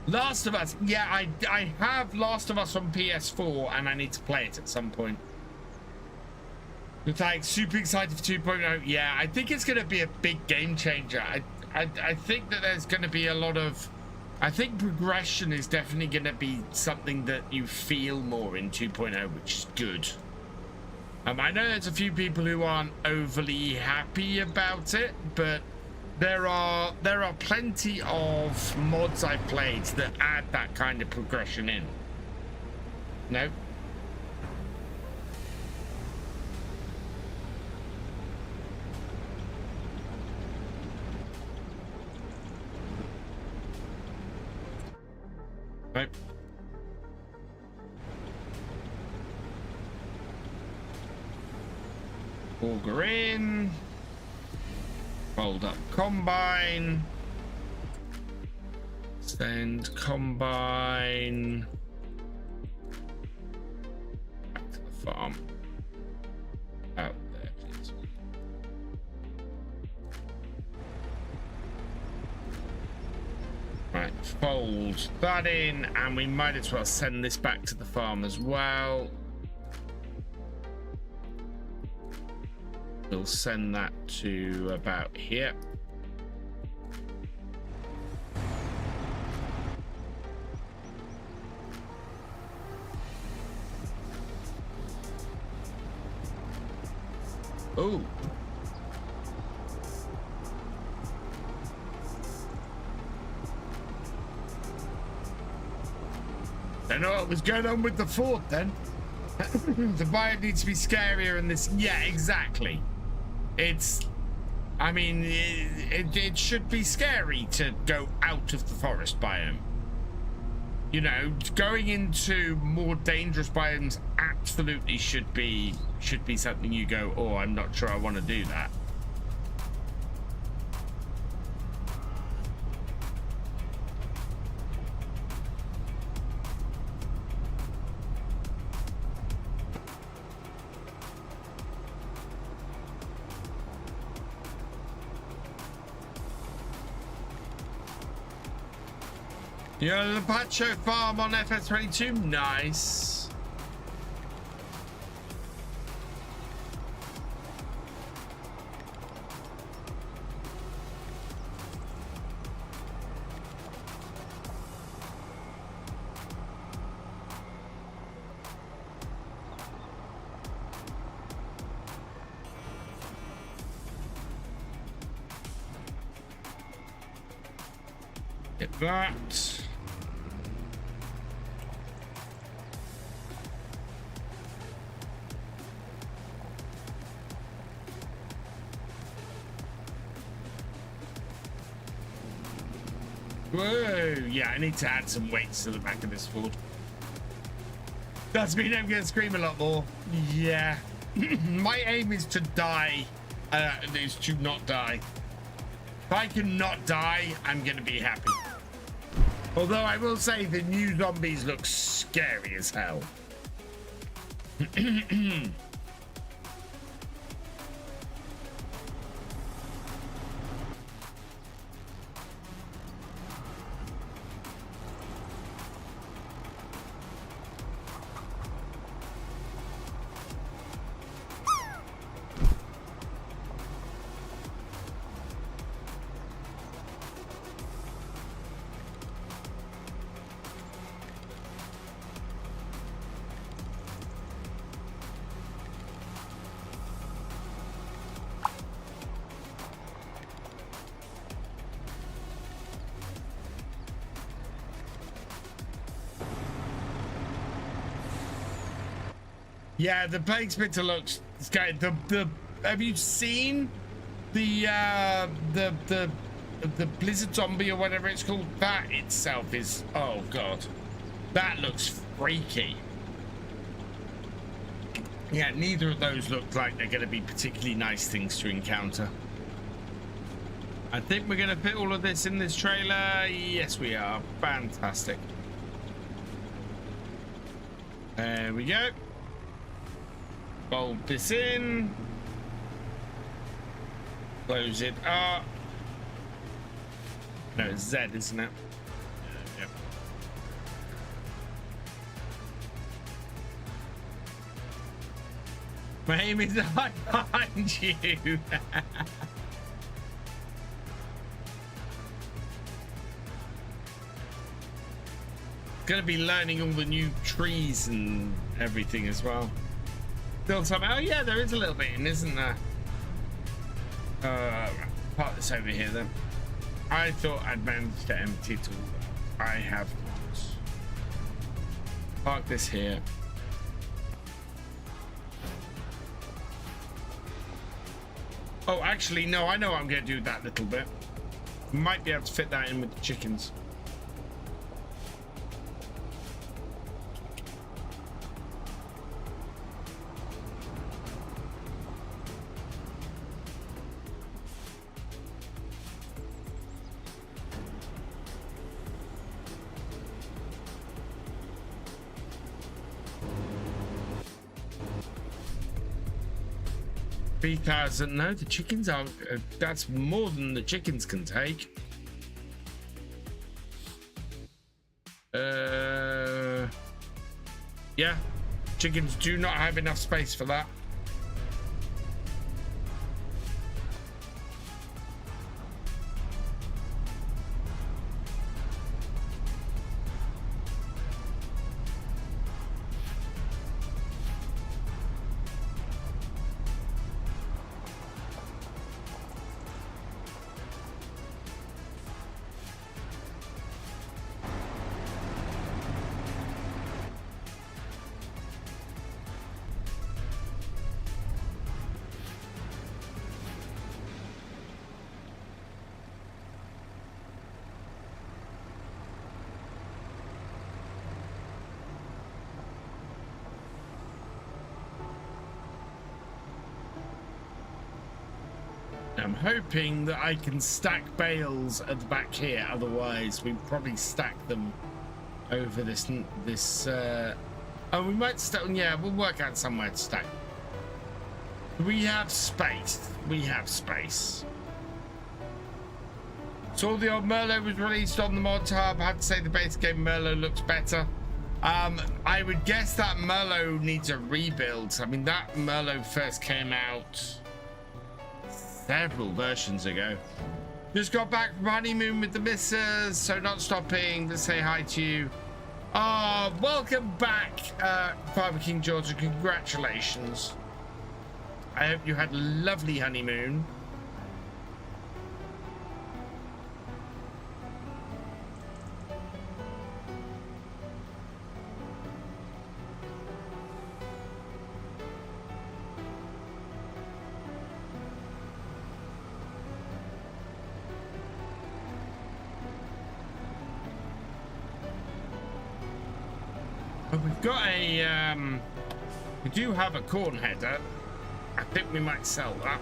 Last of Us, yeah, I have Last of Us on PS4 and I need to play it at some point. It's like super excited for 2.0. Yeah, I think it's going to be a big game changer. I think that there's going to be a lot of, I think progression is definitely going to be something that you feel more in 2.0, which is good. I know there's a few people who aren't overly happy about it, but there are plenty of mods I've played that add that kind of progression in. No. Right. Auger in. Fold up combine. Send combine. Back to the farm. Out there, please. Right, fold that in, and we might as well send this back to the farm as well. We'll send that to about here. Oh. I know what was going on with the fort then. The buyer needs to be scarier in this. Yeah, exactly. It's, I mean, it should be scary to go out of the forest biome. You know, going into more dangerous biomes absolutely should be something you go, oh, I'm not sure I want to do that. You're on the Pacho farm on FS25. Nice. Get that. Whoa, yeah, I need to add some weights to the back of this Ford. Does mean I'm gonna scream a lot more. Yeah. My aim is to die, is to not die. If I can not die, I'm gonna be happy. Although I will say the new zombies look scary as hell. Yeah, the plague spitter looks scary. The have you seen the blizzard zombie or whatever it's called? That itself is, oh god, that looks freaky. Yeah, neither of those look like they're going to be particularly nice things to encounter. I think we're going to fit all of this in this trailer. Yes, we are. Fantastic. There we go. Fold this in. Close it up. No, it's Z, isn't it? Yep. My aim is right behind you. Gonna be learning all the new trees and everything as well. Still some, oh yeah, there is a little bit in, isn't there? Park this over here then. I thought I'd managed to empty it all. I have not. Park this here. Oh, actually, no, I know what I'm gonna do with that little bit. Might be able to fit that in with the chickens. No, the chickens are that's more than the chickens can take. Yeah, chickens do not have enough space for that. I'm hoping that I can stack bales at the back here. Otherwise, we probably stack them over this. Oh, we might stack. Yeah, we'll work out somewhere to stack. We have space. We have space. Saw the old Merlot was released on the mod hub. I have to say the base game Merlot looks better. I would guess that Merlot needs a rebuild. I mean, that Merlot first came out several versions ago. Just got back from honeymoon with the missus, so not stopping to say hi to you. Oh, welcome back, Father King George, and congratulations. I hope you had a lovely honeymoon. We've got a, we do have a corn header. I think we might sell that.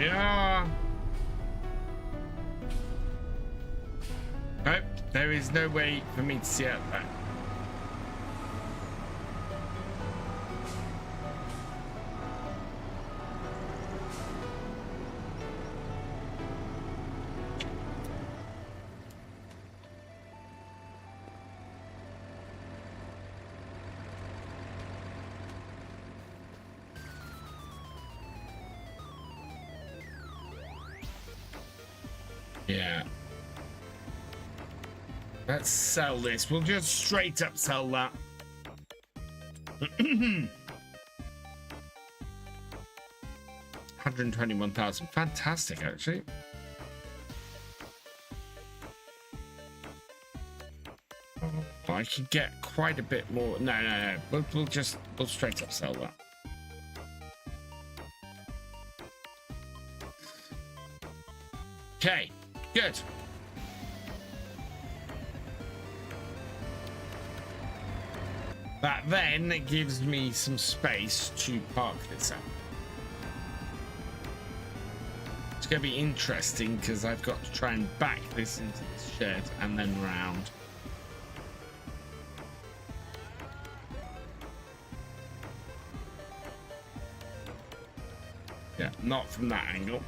we are. Nope, there is no way for me to see out that. Yeah. Let's sell this. We'll just straight up sell that. 121,000. Fantastic, actually. I could get quite a bit more. No. We'll straight up sell that. Okay, good. That then gives me some space to park this up. It's going to be interesting because I've got to try and back this into the shed and then round. Yeah, not from that angle.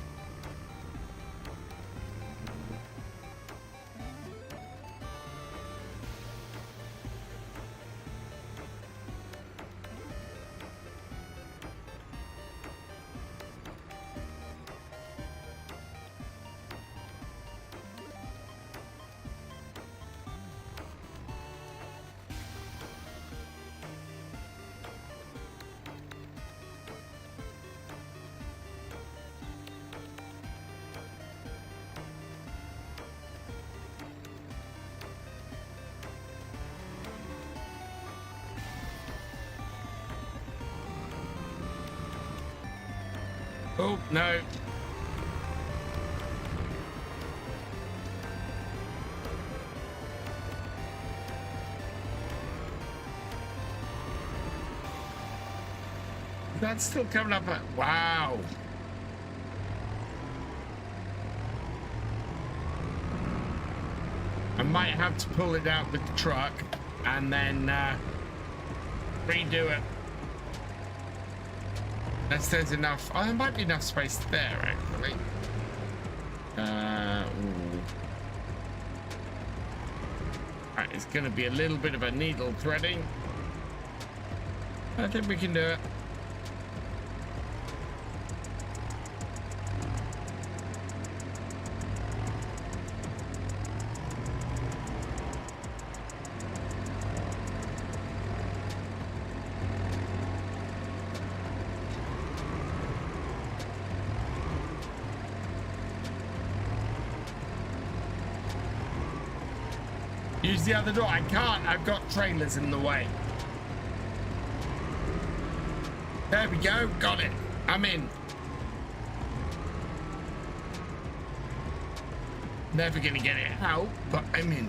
Oh, no. That's still coming up at, wow. I might have to pull it out with the truck and then redo it. Unless there's enough. Oh, there might be enough space there, actually. Right, it's going to be a little bit of a needle threading. I think we can do it. Use the other door. I can't. I've got trailers in the way. There we go. Got it. I'm in. Never gonna get it out, but I'm in.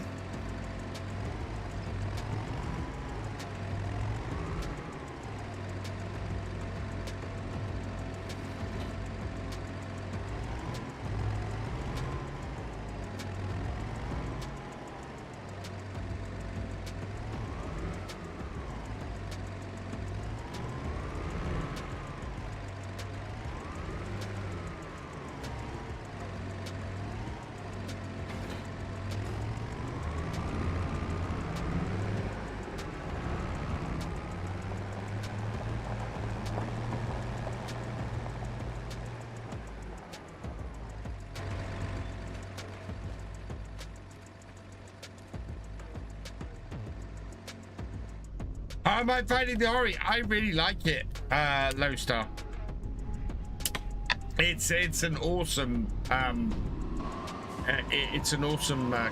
How am I finding the Ori? I really like it, Low Star. It's an awesome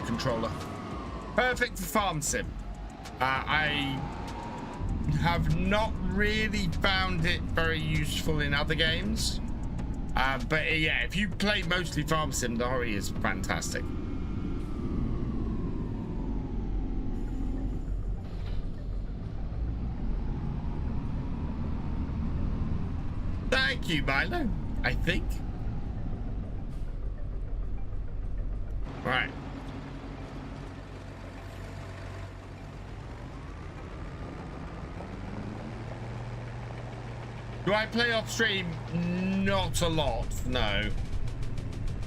controller. Perfect for farm sim. I have not really found it very useful in other games, but yeah, if you play mostly farm sim, the Ori is fantastic. Thank you, Milo. I think. Right. Do I play off stream? Not a lot, no.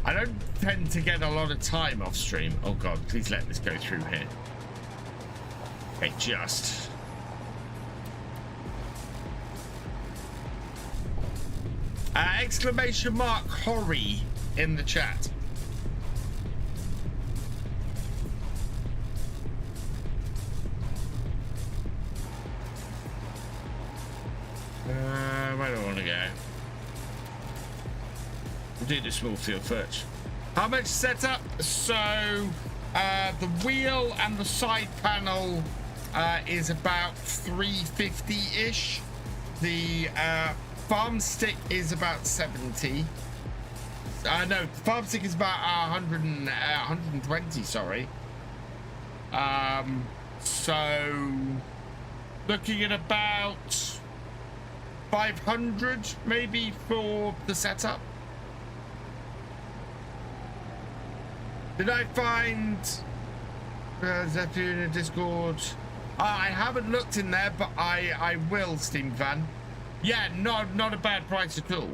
I don't tend to get a lot of time off stream. Oh god, please let this go through here. Okay, just. Exclamation mark Horry in the chat. Where do I want to go? We'll do the small field first. How much setup? So the wheel and the side panel is about 350-ish. The farm stick is about 70. No, farm stick is about 120, sorry. So looking at about 500 maybe for the setup. Did I find that in a Discord? I haven't looked in there, but I will, Steam Fan. Yeah, not a bad price at all.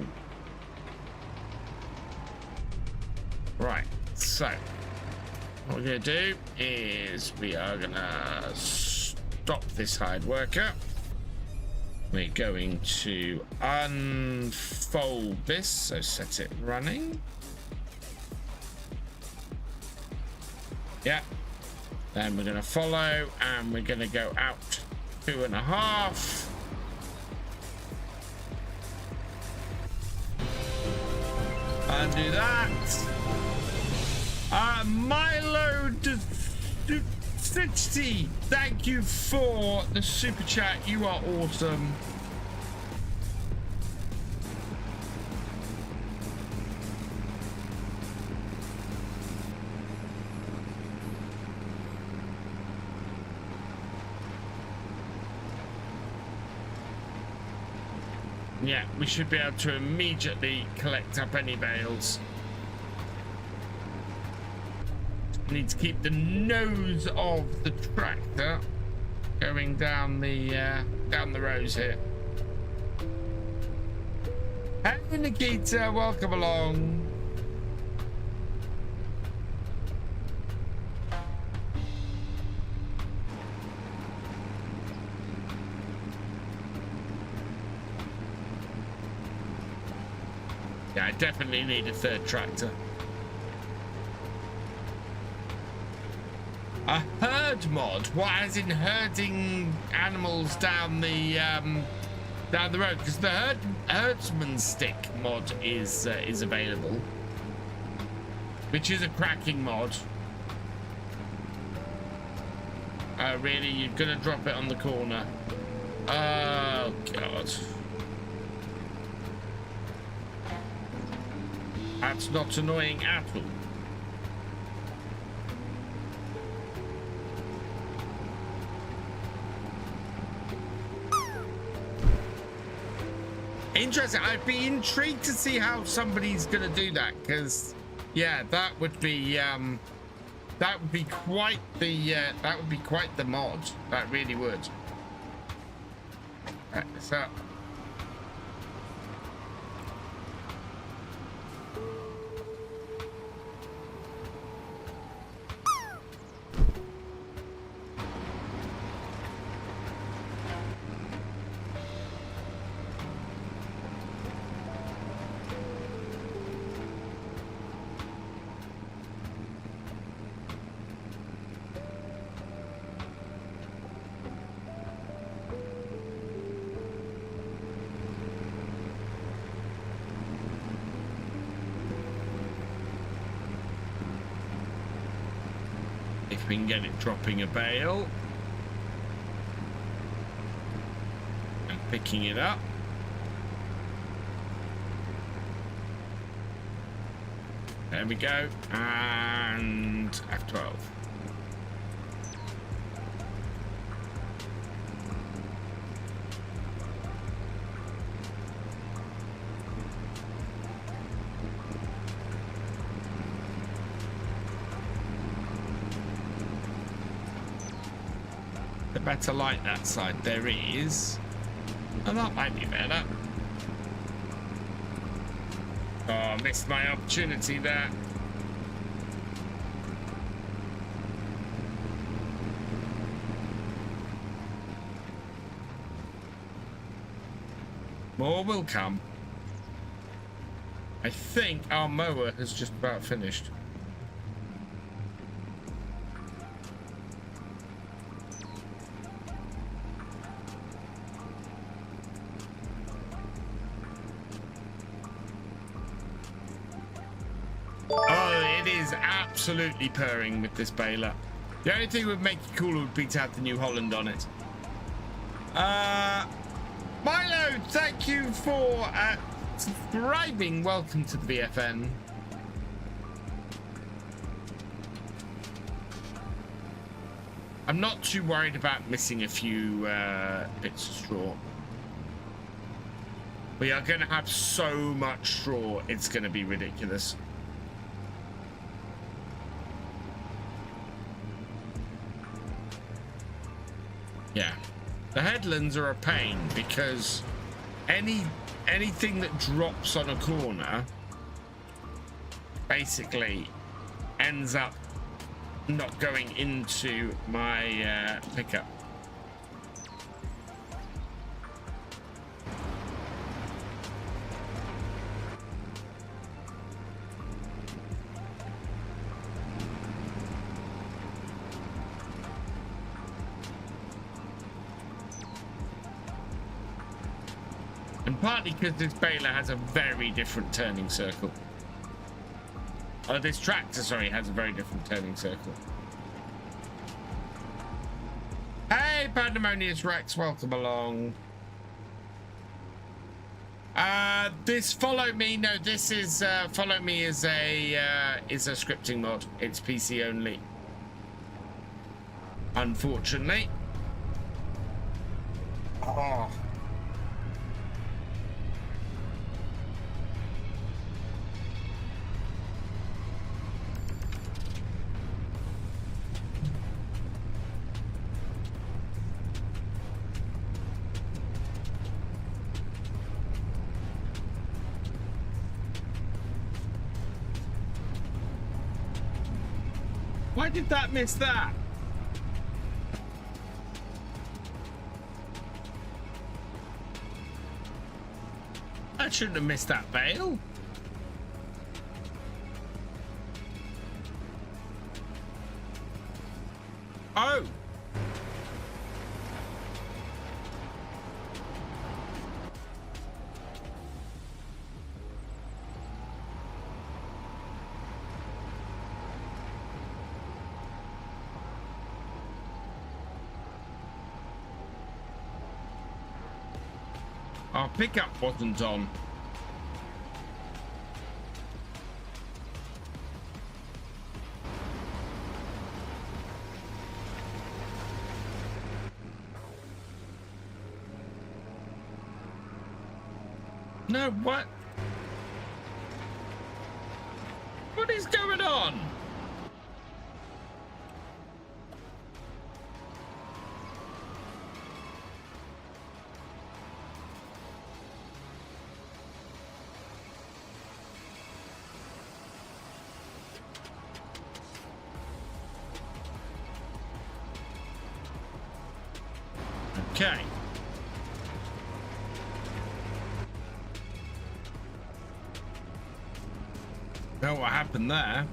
Right, so what we're gonna do is we are gonna stop this hired worker. We're going to unfold this, so set it running. Yeah. Then we're going to follow, and we're going to go out 2.5. Undo that. Milo 60. Thank you for the super chat. You are awesome. Yeah, we should be able to immediately collect up any bales. Need to keep the nose of the tractor going down the rows here. Hey Nikita, welcome along. Yeah, I definitely need a third tractor. A herd mod? What, as in herding animals down the road? Because the herdsman stick mod is available, which is a cracking mod. Really? You're gonna drop it on the corner? Oh god. That's not annoying at all. Interesting. I'd be intrigued to see how somebody's gonna do that, because yeah, that would be quite the mod. That really would. So we can get it dropping a bale and picking it up. There we go, and F12. a better light that side. There is. Oh, that might be better. Oh, missed my opportunity there. More will come. I think our mower has just about finished. Oh, it is absolutely purring with this baler. The only thing that would make it cooler would be to have the New Holland on it. Milo, thank you for subscribing. Welcome to the VFN. I'm not too worried about missing a few bits of straw. We are going to have so much straw, it's going to be ridiculous. Yeah. The headlands are a pain because anything that drops on a corner basically ends up not going into my pickup. Partly because this baler has a very different turning circle. Oh, this tractor, sorry, has a very different turning circle. Hey, Pandemonious Rex, welcome along. This follow me. No, this is follow me is a scripting mod. It's PC only. Unfortunately. Oh. Why did that miss that? I shouldn't have missed that bale. Oh. Our pickup wasn't on. No, what? What is going on? Okay. Know what happened there?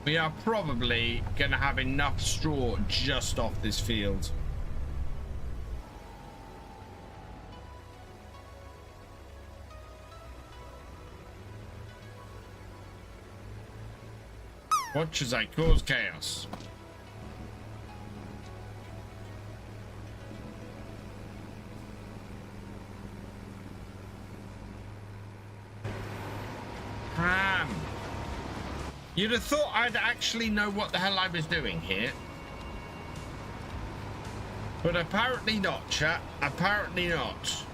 We are probably going to have enough straw just off this field. Watch as I cause chaos. You'd have thought I'd actually know what the hell I was doing here. But apparently not, chat. Apparently not.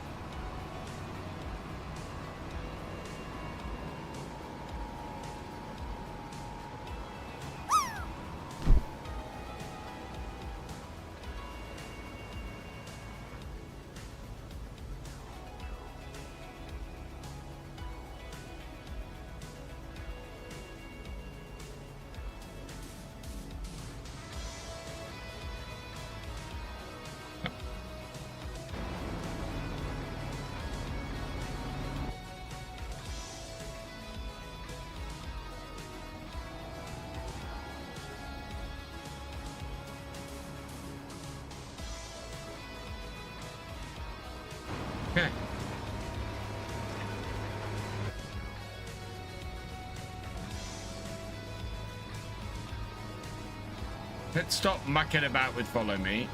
Okay. Let's stop mucking about with follow me.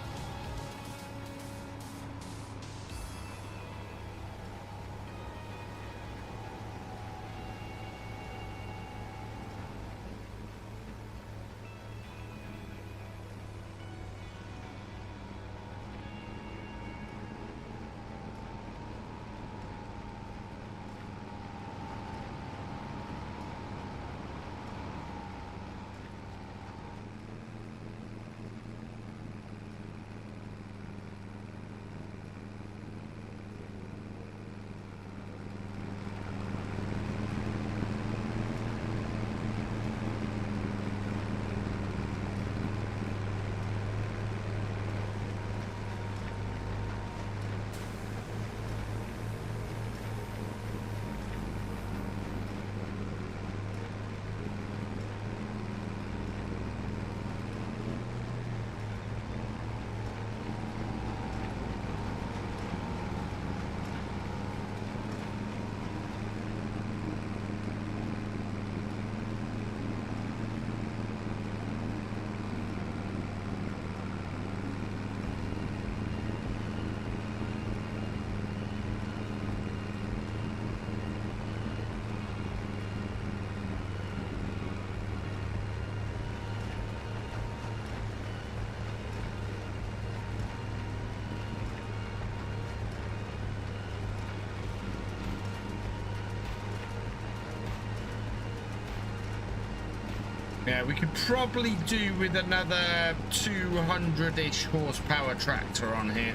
Yeah, we could probably do with another 200-ish horsepower tractor on here.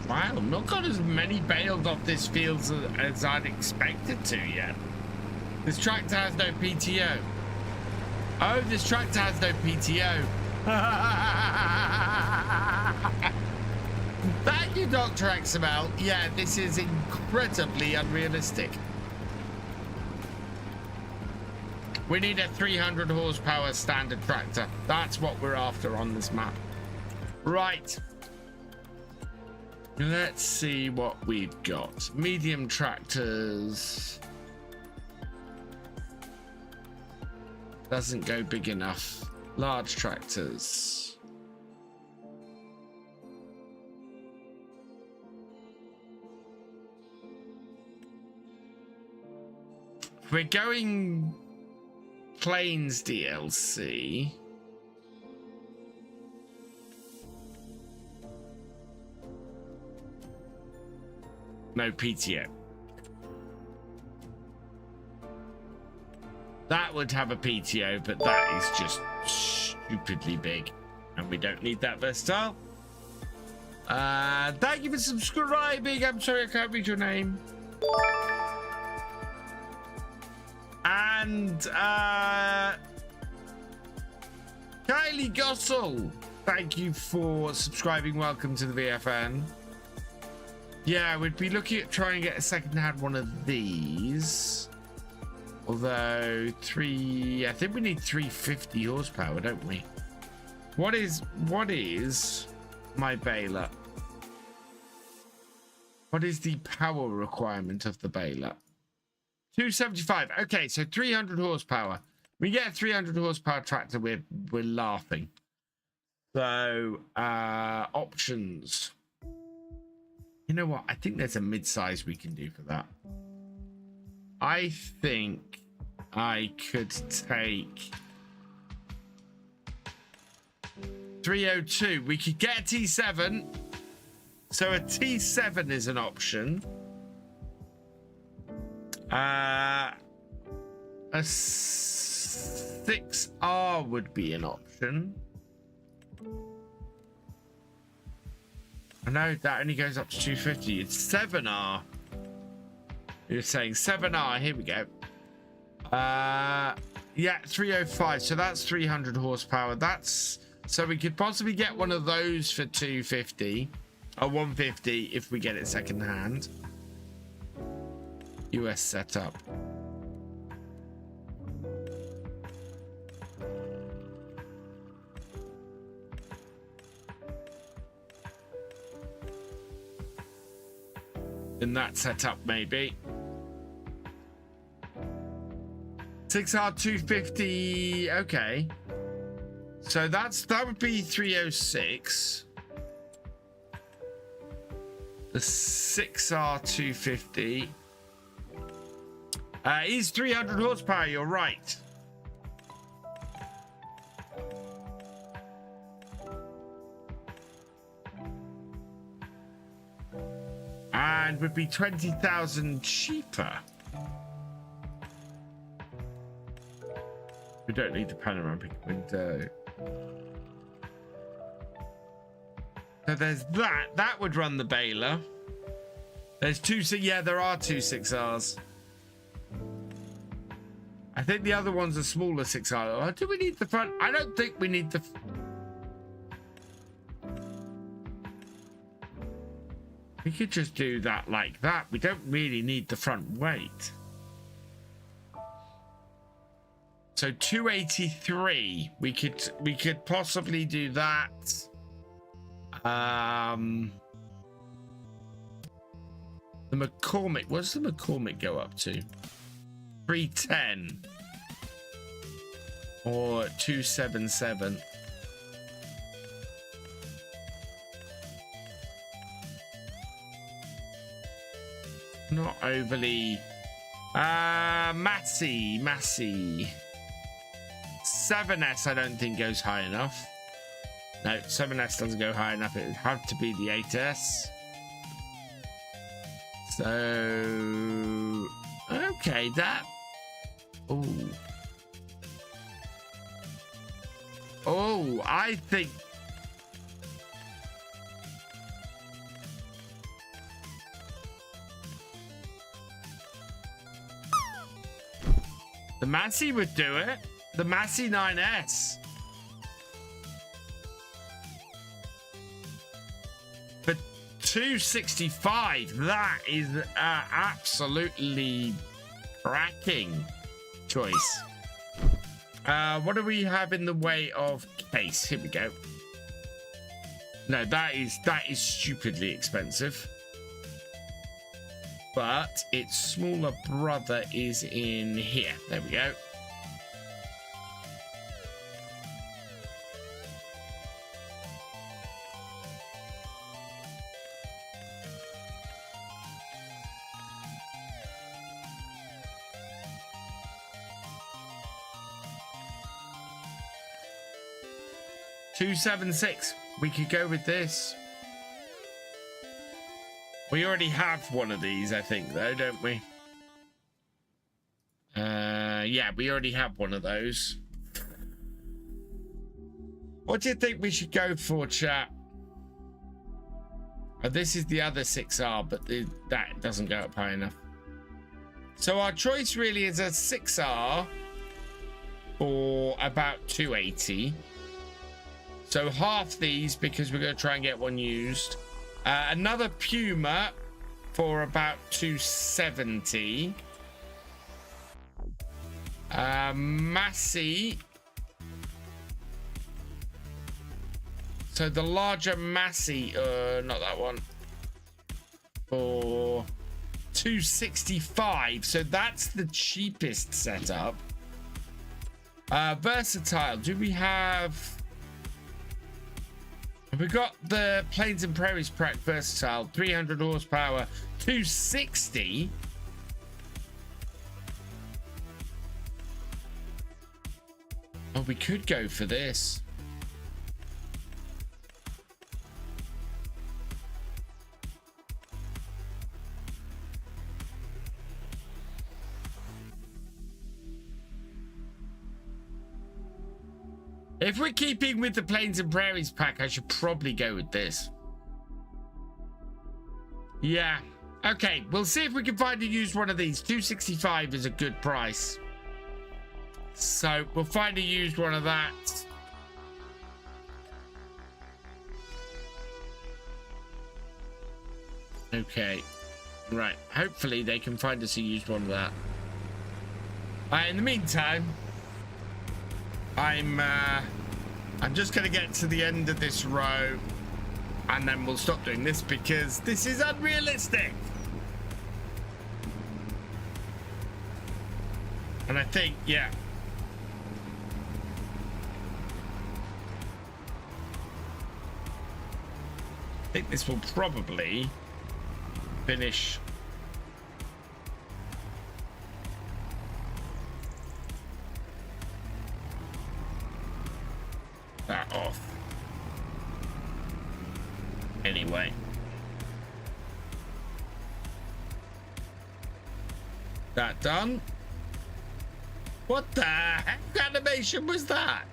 Wow, not got as many bales off this field as I'd expected to yet. This tractor has no PTO. Oh, this tractor has no PTO. Thank you, Dr. XML. Yeah, this is incredibly unrealistic. We need a 300 horsepower standard tractor. That's what we're after on this map. Right. Let's see what we've got. Medium tractors. Doesn't go big enough. Large tractors. We're going Plains DLC. No PTO. That would have a PTO, but that is just stupidly big. And we don't need that versatile. Thank you for subscribing. I'm sorry I can't read your name. And Kylie Gossel, thank you for subscribing. Welcome to the VFN. Yeah, we'd be looking at trying to get a second-hand one of these. Although I think we need 350 horsepower, don't we? What is my baler? What is the power requirement of the baler? 275. Okay, so 300 horsepower. We get a 300 horsepower tractor, we're laughing. So options. You know what? I think there's a mid-size we can do for that. I think I could take 302. We could get a T7. So a T7 is an option. A 6R would be an option. I know that only goes up to 250. It's 7R. You're saying 7R. Here we go. Yeah, 305. So that's 300 horsepower. That's so we could possibly get one of those for 250 or 150 if we get it second hand. US setup. In that setup, maybe. 6R 250. Okay. So that would be 306. The 6R 250 is 300 horsepower. You're right. And would be 20,000 cheaper. We don't need the panoramic window. So there's that. That would run the baler. There's two. Yeah, there are two 6Rs. I think the other one's a smaller 6R. Oh, do we need the front? I don't think we need the. We could just do that like that. We don't really need the front weight. So 283. We could possibly do that. The McCormick. What does the McCormick go up to? 310 or 277. Not overly. Massey. 7S I don't think goes high enough. No, 7S doesn't go high enough. It would have to be the 8S. So okay, that. Oh, I think. The Massey would do it. The Massey 9S. For 265, that is absolutely cracking choice. What do we have in the way of case? Here we go. No, that is stupidly expensive. But its smaller brother is in here. There we go. $276. We could go with this. We already have one of these, I think, though, don't we? Yeah, we already have one of those. What do you think we should go for, chat? Oh, this is the other 6R, but that doesn't go up high enough. So our choice really is a 6R for about 280. So half these because we're going to try and get one used. Another Puma for about 270. Massey. So the larger Massey, not that one, for 265. So that's the cheapest setup. Versatile. Do we have? We got the Plains and Prairies Prac Versatile, 300 horsepower, 260. Oh, we could go for this. If we're keeping with the Plains and Prairies pack, I should probably go with this. Yeah. Okay, we'll see if we can find a used one of these. 265 is a good price. So we'll find a used one of that. Okay. Right. Hopefully they can find us a used one of that. In the meantime, I'm just gonna get to the end of this row and then we'll stop doing this because this is unrealistic. And I think, yeah. I think this will probably finish that off. Anyway. That done. What the heck animation was that?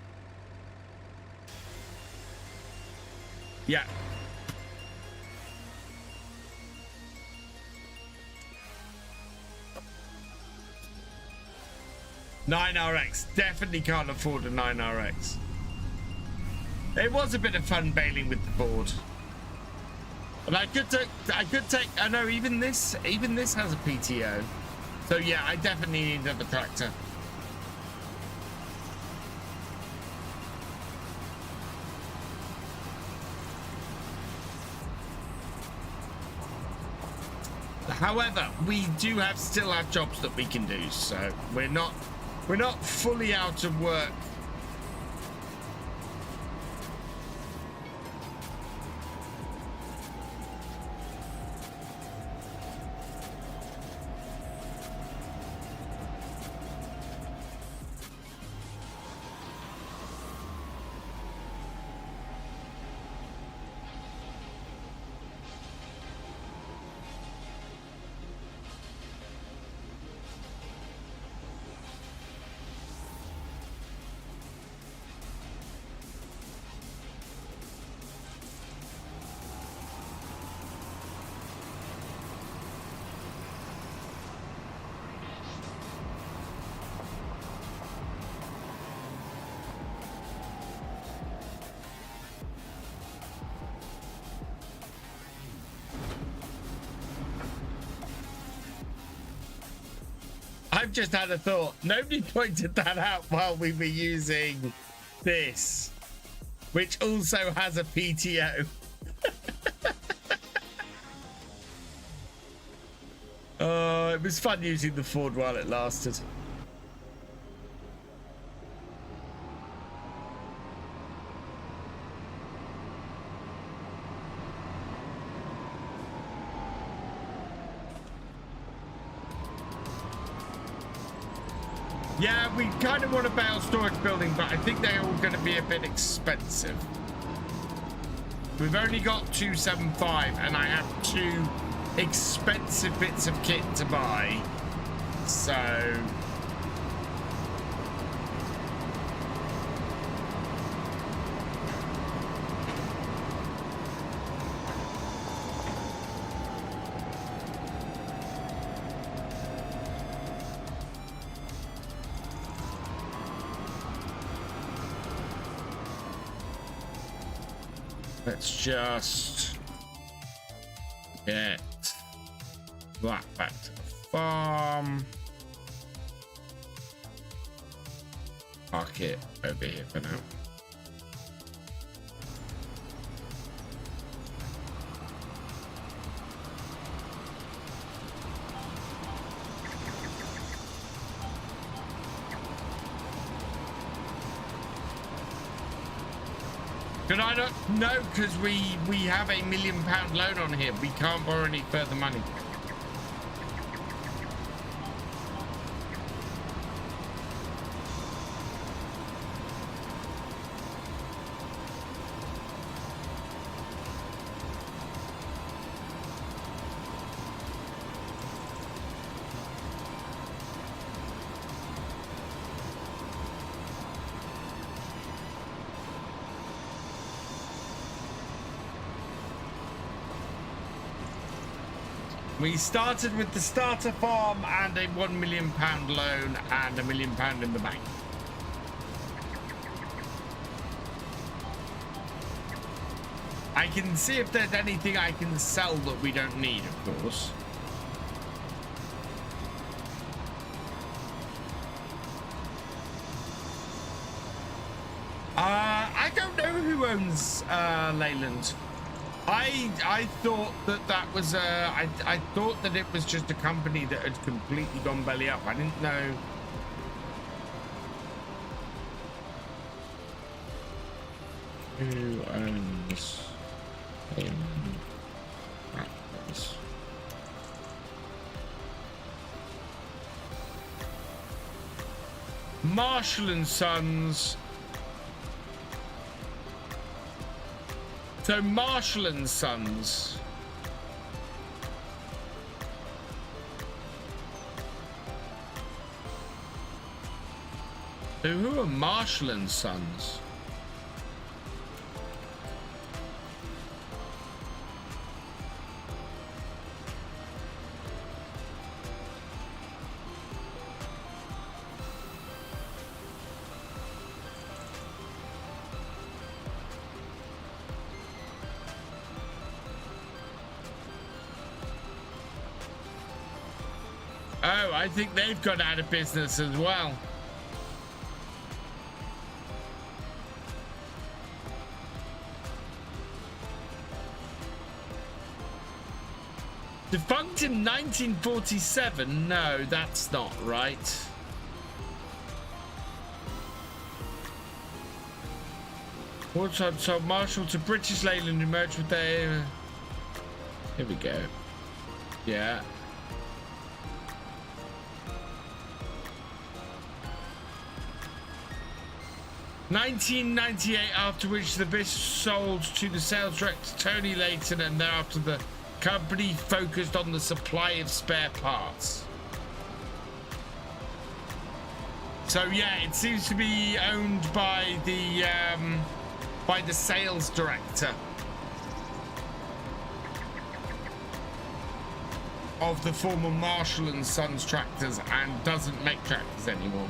Yeah. $9RX. Definitely can't afford a $9RX. It was a bit of fun bailing with the board. And I could take, I know even this has a PTO. So yeah, I definitely need another tractor. However, we do still have jobs that we can do, so we're not fully out of work. I've just had a thought. Nobody pointed that out while we were using this, which also has a PTO. Oh, it was fun using the Ford while it lasted. Yeah, we kind of want a bale storage building, but I think they're all going to be a bit expensive. We've only got 275, and I have 2 expensive bits of kit to buy. So Let's just get that back to the farm. Park it over here for now. Could I not? No, because we have a £1 million loan on here. We can't borrow any further money. We started with the starter farm and a £1 million loan and £1 million in the bank. I can see if there's anything I can sell that we don't need, of course. I don't know who owns Leyland. I thought that was I thought that it was just a company that had completely gone belly up. I didn't know. Who owns Marshall and Sons. So Marshall and Sons. So who are Marshall and Sons? Oh, I think they've gone out of business as well. Defunct in 1947? No, that's not right. Also, so Marshall to British Leyland emerged with their... Here we go. Yeah. 1998, after which the business sold to the sales director Tony Layton, and thereafter the company focused on the supply of spare parts. So yeah, it seems to be owned by the sales director of the former Marshall and Sons tractors, and doesn't make tractors anymore.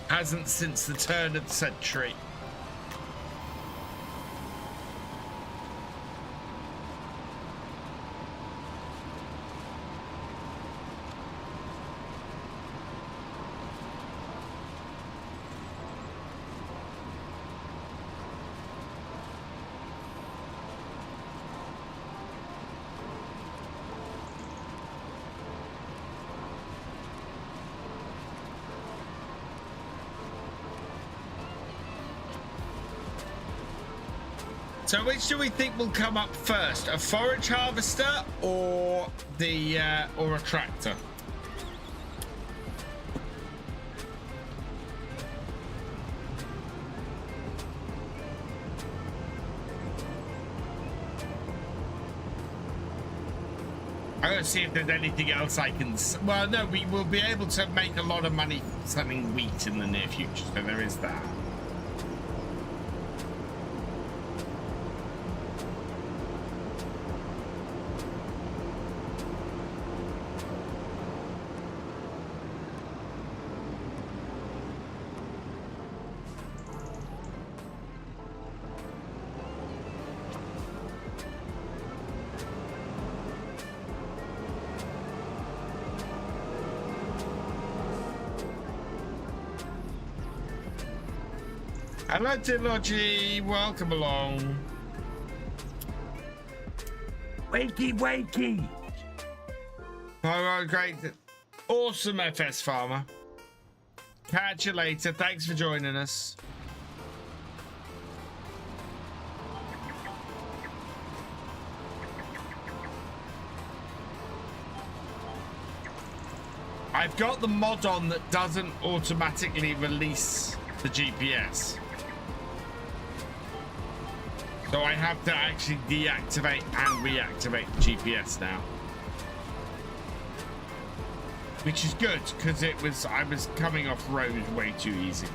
Hasn't since the turn of the century. So which do we think will come up first, a forage harvester or the or a tractor? I'm going to see if there's anything else I can... Well, no, we will be able to make a lot of money selling wheat in the near future, so there is that. Hello, Dilogy. Welcome along. Wakey, wakey. Oh, great. Awesome, FS Farmer. Catch you later. Thanks for joining us. I've got the mod on that doesn't automatically release the GPS. So I have to actually deactivate and reactivate the GPS now. Which is good, because I was coming off road way too easy.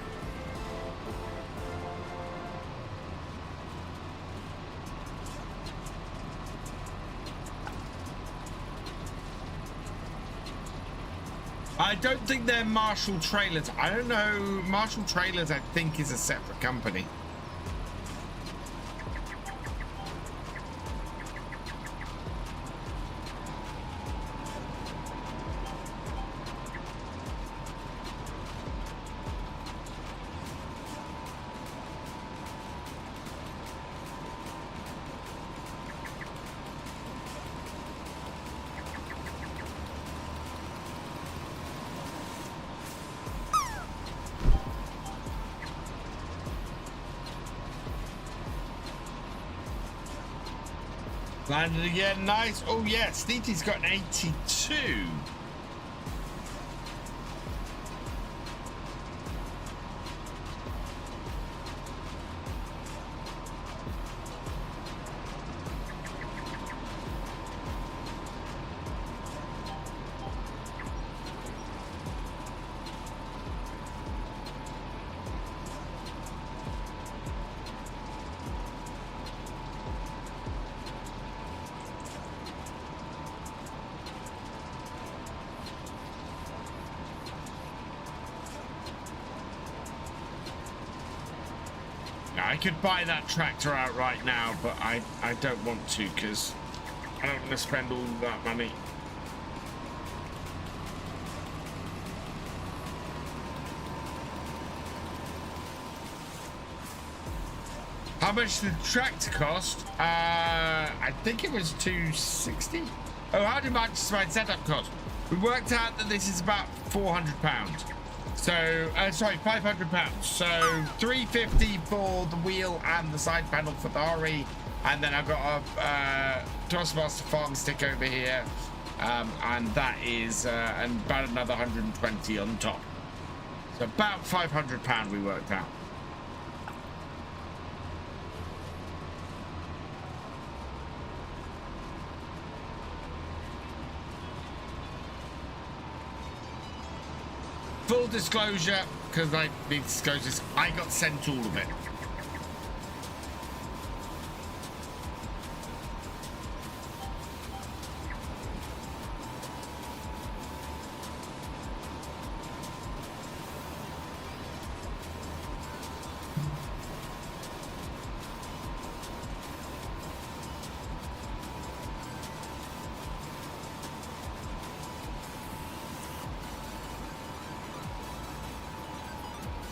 I don't think they're Marshall Trailers. I don't know. Marshall Trailers, I think, is a separate company. Landed again, nice. Oh yeah, Sneety's got an 82. I could buy that tractor out right now, but I don't want to, because I don't want to spend all that money. How much did the tractor cost? I think it was 260. Oh, how did my setup cost? We worked out that this is about £400. So, sorry, £500. So, 350 for the wheel and the side panel for the RE, and then I've got a Taskmaster farm stick over here, and that is and about another 120 on top. So about £500 we worked out. Full disclosure, because I need to disclose this, I got sent all of it.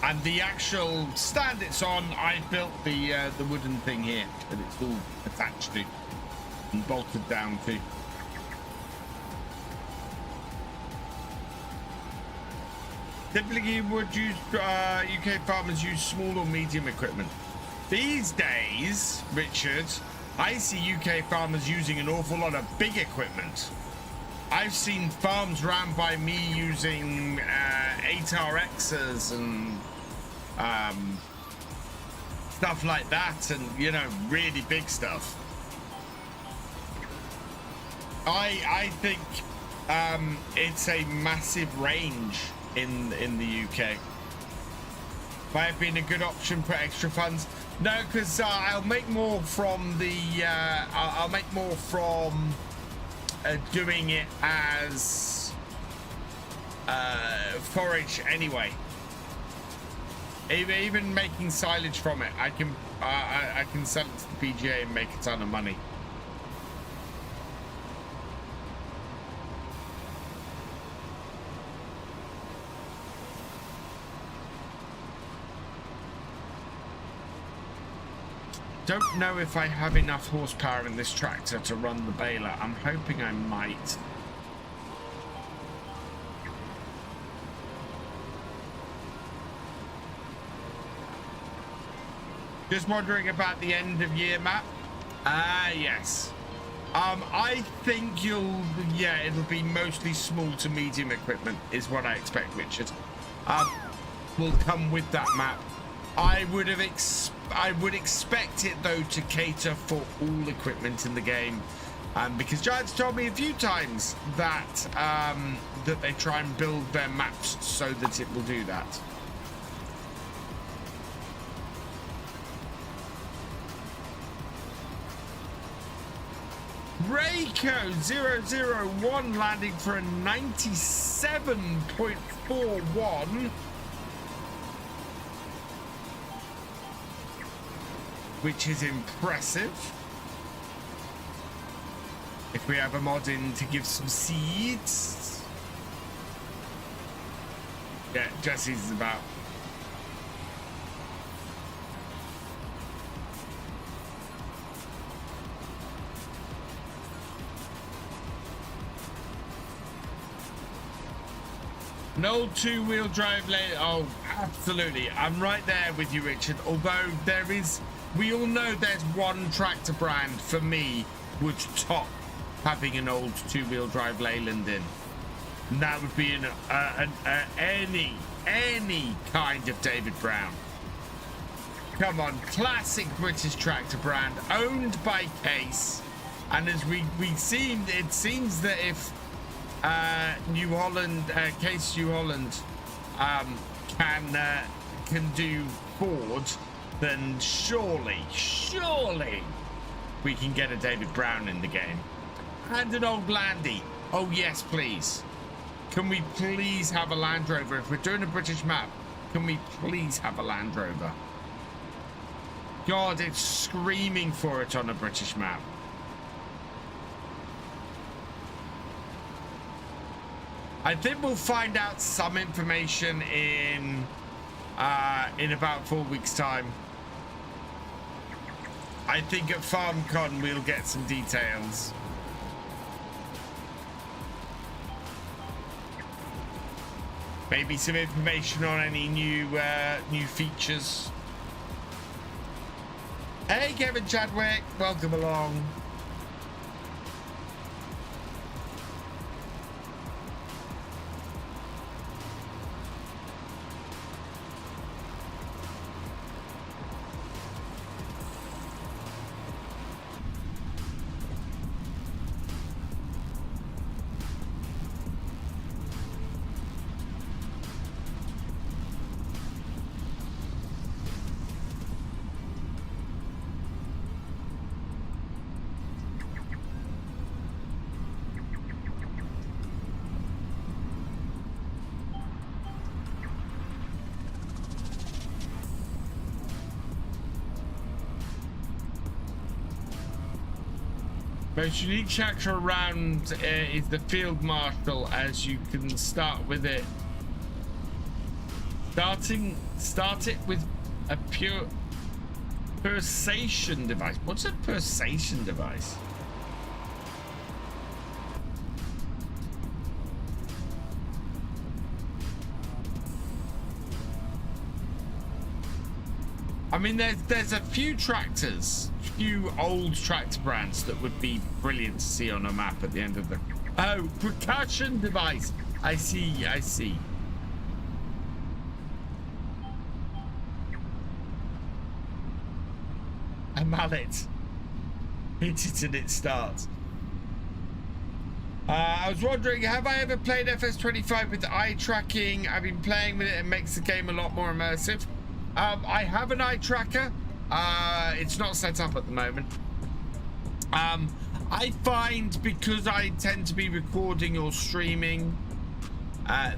And the actual stand it's on, I built the wooden thing here that it's all attached to and bolted down to. Typically, would use UK farmers use small or medium equipment? These days, Richard, I see UK farmers using an awful lot of big equipment. I've seen farms ran by me using 8RXs and stuff like that, and you know, really big stuff. I think it's a massive range in the UK. Might have been a good option for extra funds. No, because I'll make more from the I'll make more from doing it as forage anyway. Even making silage from it, I can sell it to the PGA and make a ton of money. don't know if I have enough horsepower in this tractor to run the baler. I'm hoping I might. Just wondering about the end of year map. Yes. I think it'll be mostly small to medium equipment is what I expect, Richard. Will come with that map. I would expect it though to cater for all equipment in the game, because Giants told me a few times that that they try and build their maps so that it will do that. Reiko 001 landing for a 97.41, which is impressive. If we have a mod in to give some seeds. Yeah, Jesse's about. An old two-wheel drive lane. Oh, absolutely. I'm right there with you, Richard. Although we all know there's one tractor brand for me would top having an old two-wheel drive Leyland in. And that would be any kind of David Brown. Come on, classic British tractor brand, owned by Case. And as it seems that if New Holland, Case New Holland, can do Ford, then surely we can get a David Brown in the game. And an old Landy. Oh yes, please. Can we please have a Land Rover? If we're doing a British map, can we please have a Land Rover? God, it's screaming for it on a British map. I think we'll find out some information in about 4 weeks' time. I think at FarmCon we'll get some details. Maybe some information on any new features. Hey, Kevin Chadwick, welcome along. Most unique tractor around is the Field Marshal, as you can start with it. Start it with a pulsation device. What's a pulsation device? I mean, there's a few old tractor brands that would be brilliant to see on a map at the end of the... Oh, percussion device. I see. A mallet. Hit it and it starts. I was wondering, have I ever played FS25 with eye tracking? I've been playing with it and makes the game a lot more immersive. I have an eye tracker. It's not set up at the moment. I find, because I tend to be recording or streaming, as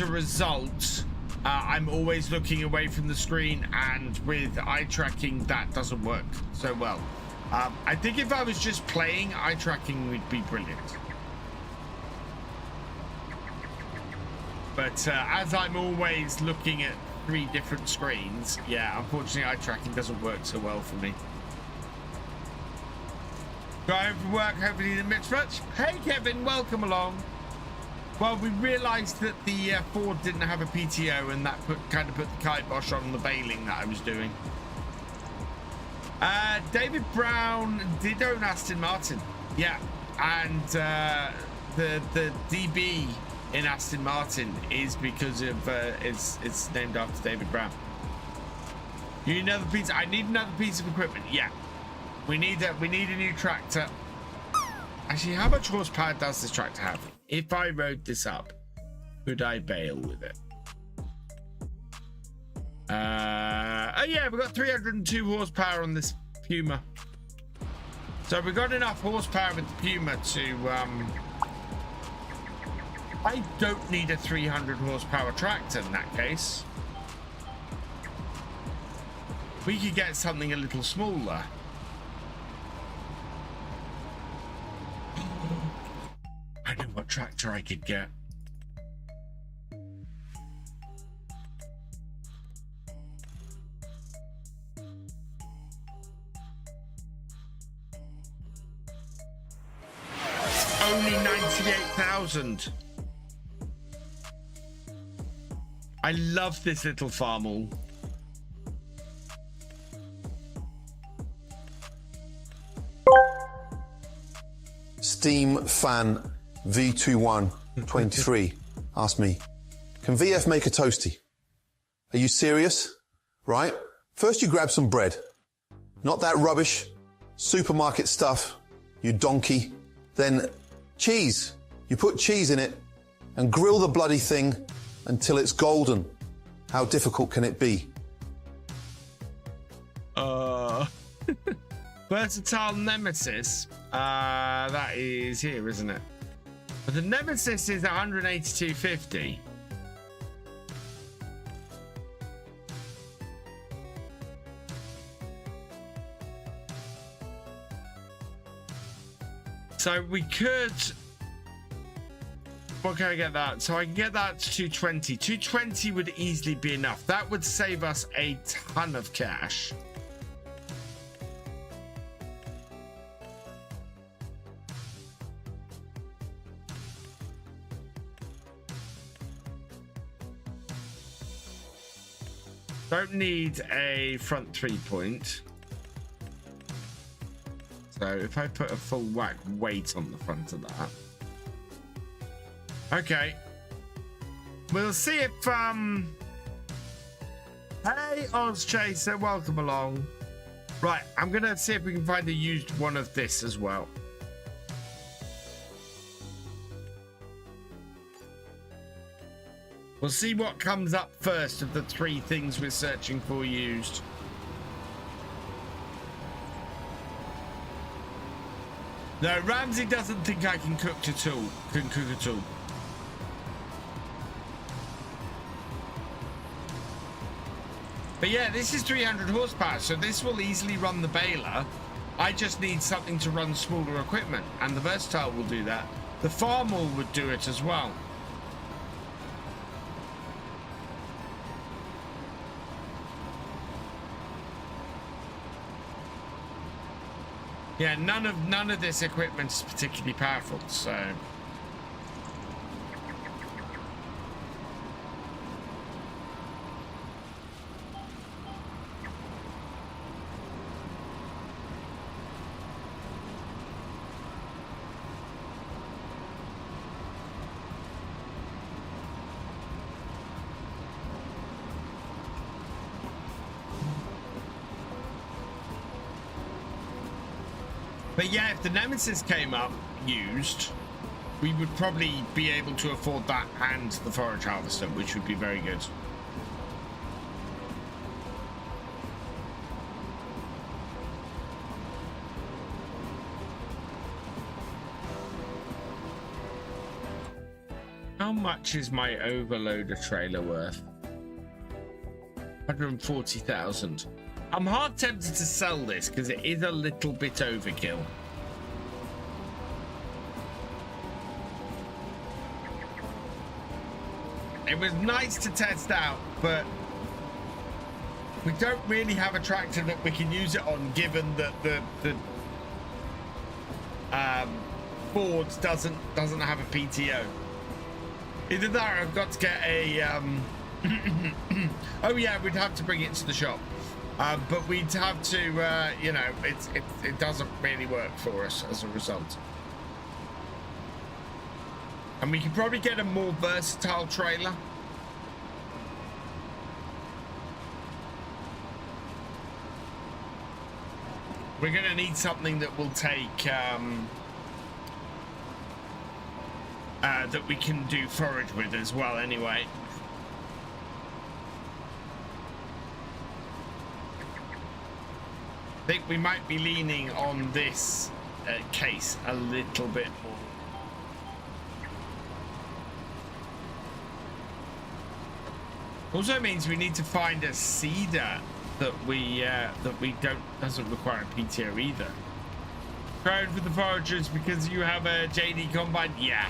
a result, I'm always looking away from the screen, and with eye tracking that doesn't work so well. I think if I was just playing, eye tracking would be brilliant. But as I'm always looking at 3 different screens, yeah, unfortunately eye tracking doesn't work so well for me. Got home from work, hopefully the mix much. Hey Kevin, welcome along. Well, we realised that the Ford didn't have a PTO, and that kind of put the kibosh on the baling that I was doing. David Brown did own Aston Martin, yeah, and the DB in Aston Martin is because of it's named after David Brown. You need another piece. I need another piece of equipment. Yeah, we need a new tractor. Actually, how much horsepower does this tractor have? If I rode this up, could I bale with it? Oh yeah, we've got 302 horsepower on this Puma. So we've got enough horsepower with the Puma to I don't need a 300 horsepower tractor in that case. We could get something a little smaller. I know what tractor I could get. Only 98,000. I love this little farm. Steam Fan V2123 asked me, can VF make a toasty? Are you serious? Right? First you grab some bread. Not that rubbish supermarket stuff, you donkey. Then cheese. You put cheese in it and grill the bloody thing until it's golden. How difficult can it be? Versatile Nemesis. That is here, isn't it? But the Nemesis is 182.50. So we could. What can I get that? So I can get that to 220. 220 would easily be enough. That would save us a ton of cash. Don't need a front 3-point. So if I put a full whack weight on the front of that. Okay. We'll see if hey Oz Chaser, welcome along. Right, I'm gonna see if we can find a used one of this as well. We'll see what comes up first of the 3 things we're searching for used. No, Ramsey doesn't think I can cook at all. But yeah, this is 300 horsepower, so this will easily run the baler. I just need something to run smaller equipment, and the Versatile will do that. The Farmall would do it as well. Yeah, none of this equipment is particularly powerful, so. But yeah, if the Nemesis came up used, we would probably be able to afford that and the Forage Harvester, which would be very good. How much is my overloader trailer worth? 140,000. I'm hard tempted to sell this because it is a little bit overkill. It was nice to test out, but We don't really have a tractor that we can use it on, given that the Ford doesn't have a PTO. Either that or I've got to get a oh yeah, we'd have to bring it to the shop, but we'd have to you know, it doesn't really work for us as a result. And we could probably get a more versatile trailer. We're gonna need something that will take that we can do forage with as well anyway. I think we might be leaning on this case a little bit more. Also means we need to find a seeder that we doesn't require a PTO either. Crowd for the foragers because you have a JD combine. Yeah.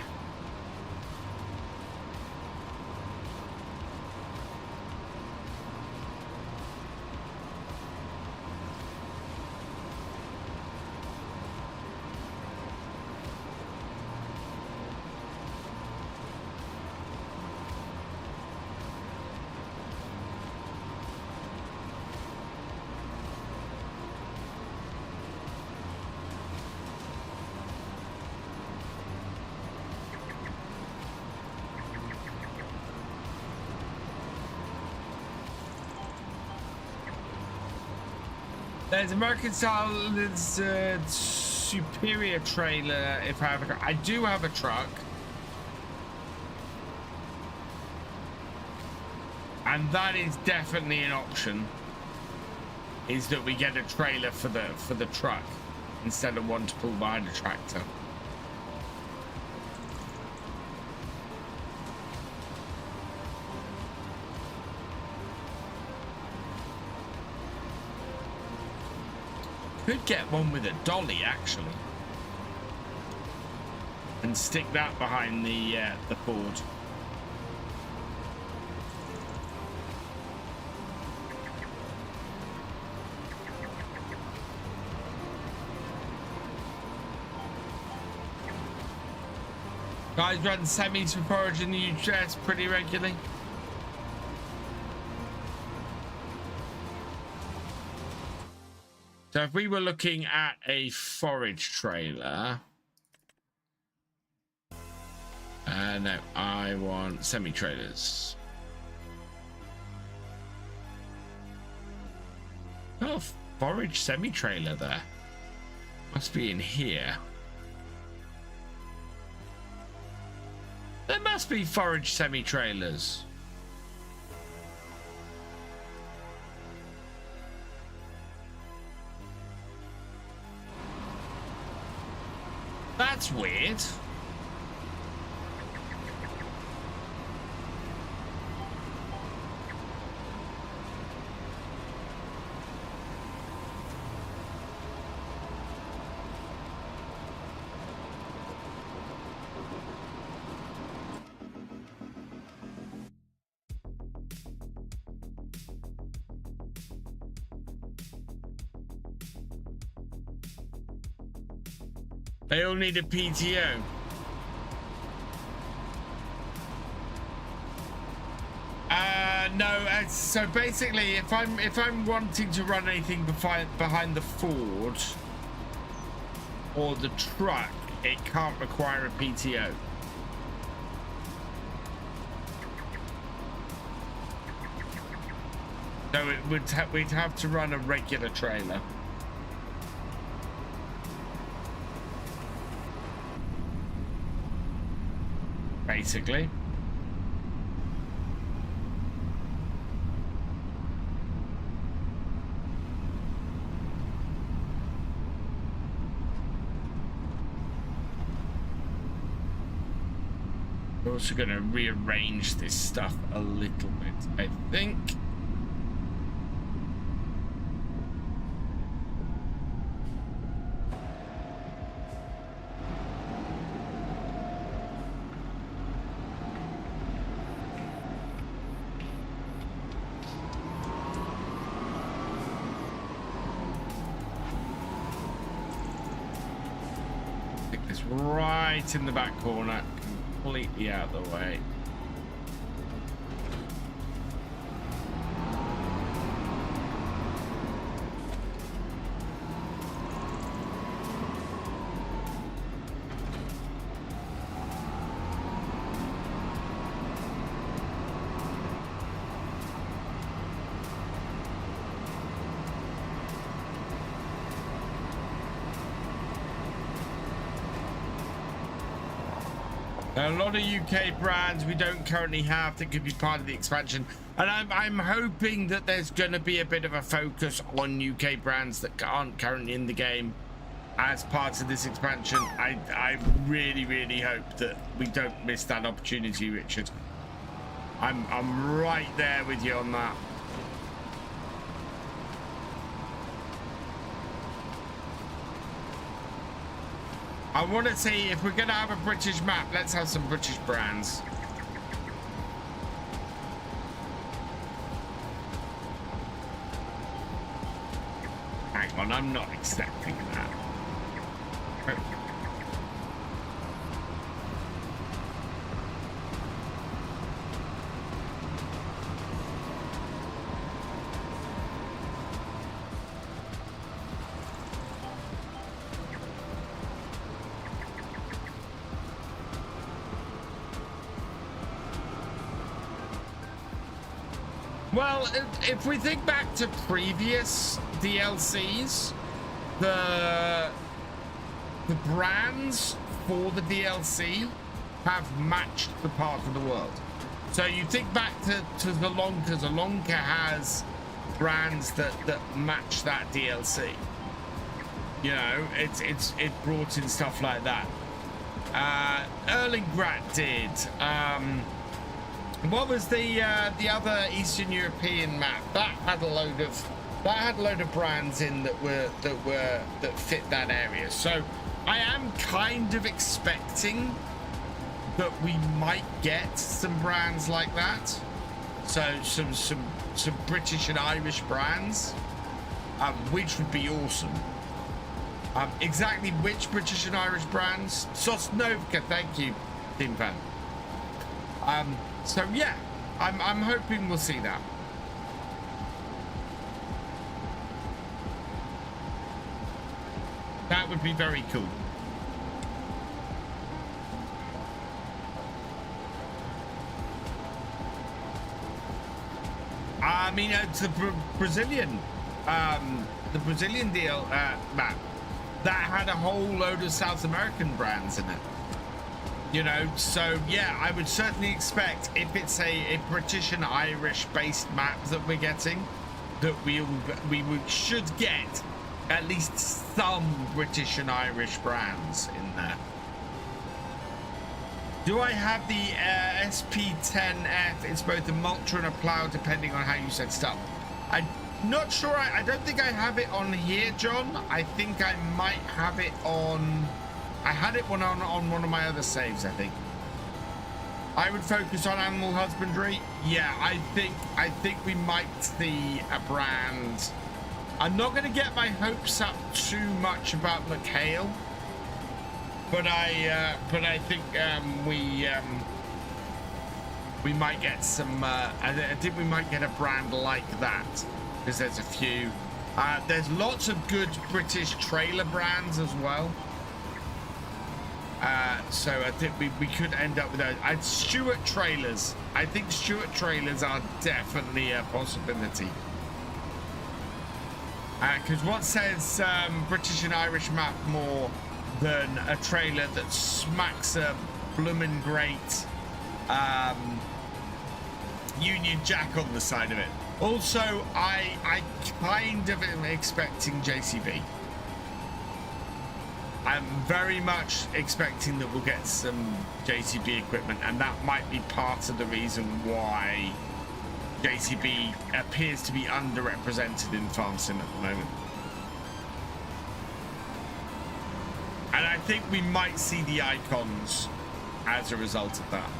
There's American style, there's superior trailer if I have a truck. I do have a truck. And that is definitely an option, is that we get a trailer for the truck instead of one to pull behind a tractor. Could get one with a dolly actually, and stick that behind the Ford. Guys run semis for forage in the US pretty regularly. So if we were looking at a forage trailer, no, I want semi-trailers. Oh, forage semi-trailer there. Must be in here. There must be forage semi-trailers. That's weird. They all need a PTO. No, so basically if I'm wanting to run anything behind the Ford or the truck, it can't require a PTO. So it would we'd have to run a regular trailer. Basically. We're also going to rearrange this stuff a little bit, I think. right in the back corner, completely out of the way. A lot of UK brands we don't currently have that could be part of the expansion, and I'm hoping that there's going to be a bit of a focus on UK brands that aren't currently in the game as part of this expansion. I really hope that we don't miss that opportunity, Richard. I'm right there with you on that. I want to see if we're going to have a British map, let's have some British brands. Hang on, I'm not accepting that. Well, if we think back to previous DLCs, the brands for the DLC have matched the part of the world. So you think back to Zalonka. Zalonka has brands that match that DLC. You know, it brought in stuff like that. Erlingrat did. What was the other Eastern European map that had a load of brands in that fit that area? So I am kind of expecting that we might get some brands like that. So some British and Irish brands, which would be awesome. Exactly which British and Irish brands? Sosnovka, thank you, Team Fan. So yeah, I'm hoping we'll see that. That would be very cool. I mean, it's the Brazilian deal map that had a whole load of South American brands in it. You know, so yeah, I would certainly expect if it's a British and Irish based map that we're getting, that we should get at least some British and Irish brands in there. Do I have the SP10F? It's both a mulcher and a plow, depending on how you set it up. I'm not sure. I don't think I have it on here, John. I think I might have it on. I had it on one of my other saves, I think. I would focus on animal husbandry. Yeah, I think we might see a brand. I'm not going to get my hopes up too much about McHale, but I think we might get some. I think we might get a brand like that, because there's a few. There's lots of good British trailer brands as well. So I think we could end up with those. Stuart trailers. I think Stuart trailers are definitely a possibility. Because what says British and Irish map more than a trailer that smacks a bloomin' great Union Jack on the side of it? Also, I kind of am expecting JCB. I'm very much expecting that we'll get some JCB equipment, and that might be part of the reason why JCB appears to be underrepresented in Farm Sim at the moment. And I think we might see the icons as a result of that,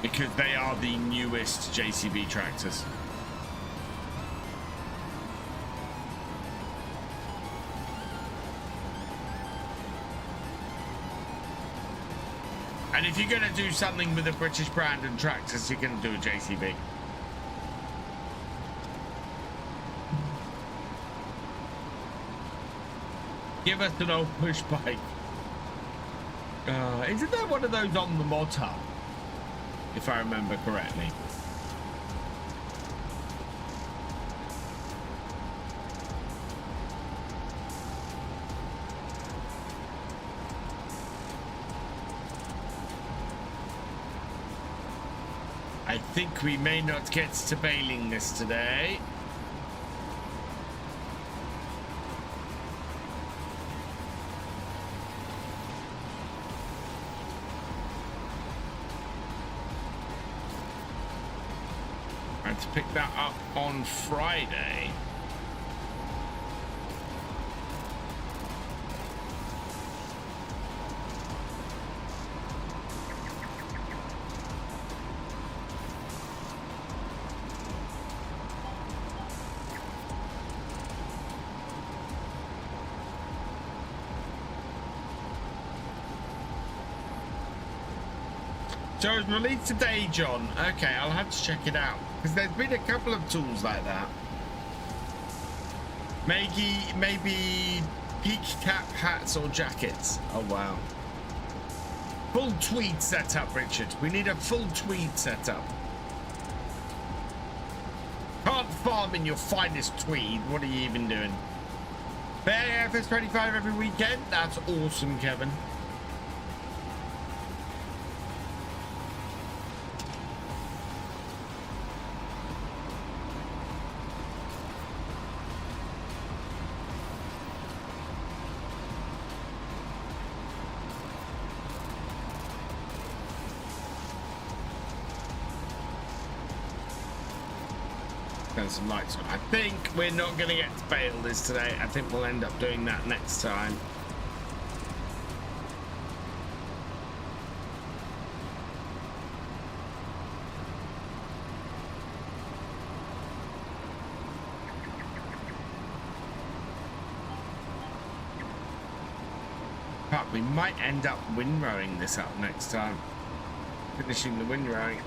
because they are the newest JCB tractors. And if you're going to do something with a British brand and tractors, you're going to do a JCB. Give us an old push bike. Isn't there one of those on the modhub? If I remember correctly. I think we may not get to bailing this today. I had to pick that up on Friday. So it was released today, John. Okay, I'll have to check it out. Because there's been a couple of tools like that. Maybe peak cap hats or jackets. Oh, wow. Full tweed setup, Richard. We need a full tweed setup. Can't farm in your finest tweed. What are you even doing? Fair FS25 every weekend? That's awesome, Kevin. Some lights on. I think we're not going to get to bail this today. I think we'll end up doing that next time. But we might end up windrowing this up next time. Finishing the windrowing.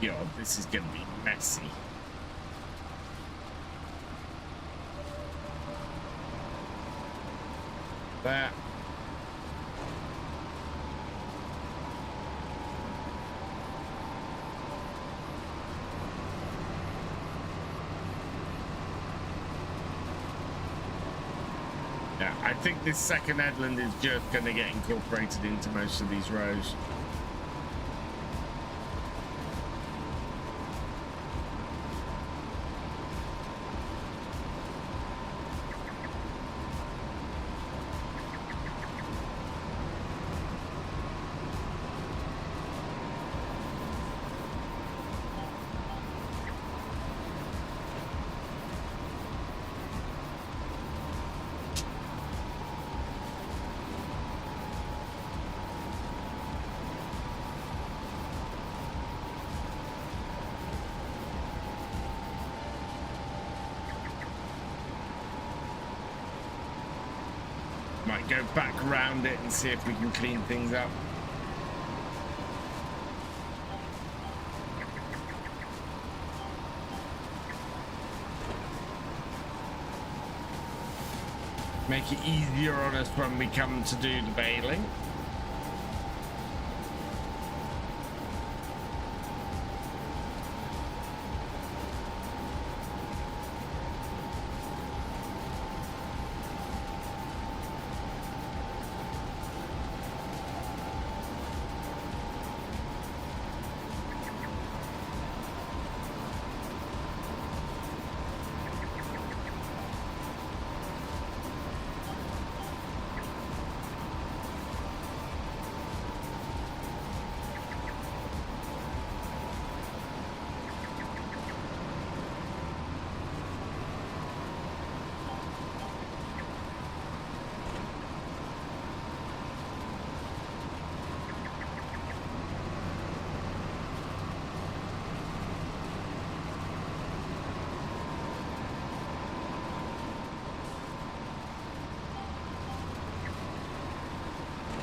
Yo, this is going to be messy. There. Yeah, I think this second headland is just going to get incorporated into most of these rows. Might go back around it and see if we can clean things up. Make it easier on us when we come to do the baling.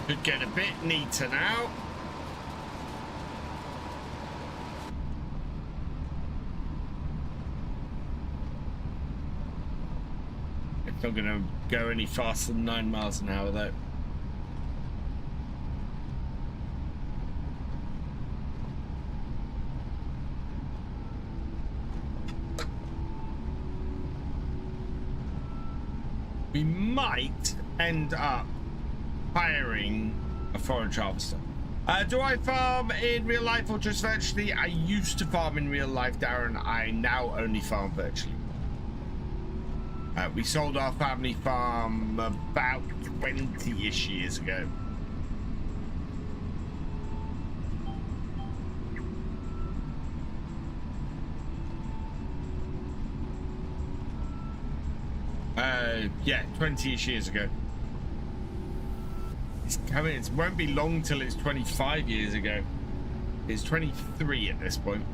Could get a bit neater now. It's not going to go any faster than 9 miles an hour though. We might end up hiring a forage harvester. Do I farm in real life or just virtually? I used to farm in real life, Darren. I now only farm virtually. We sold our family farm about 20-ish years ago. Yeah, 20-ish years ago. It's coming. It won't be long till it's 25 years ago. It's 23 at this point.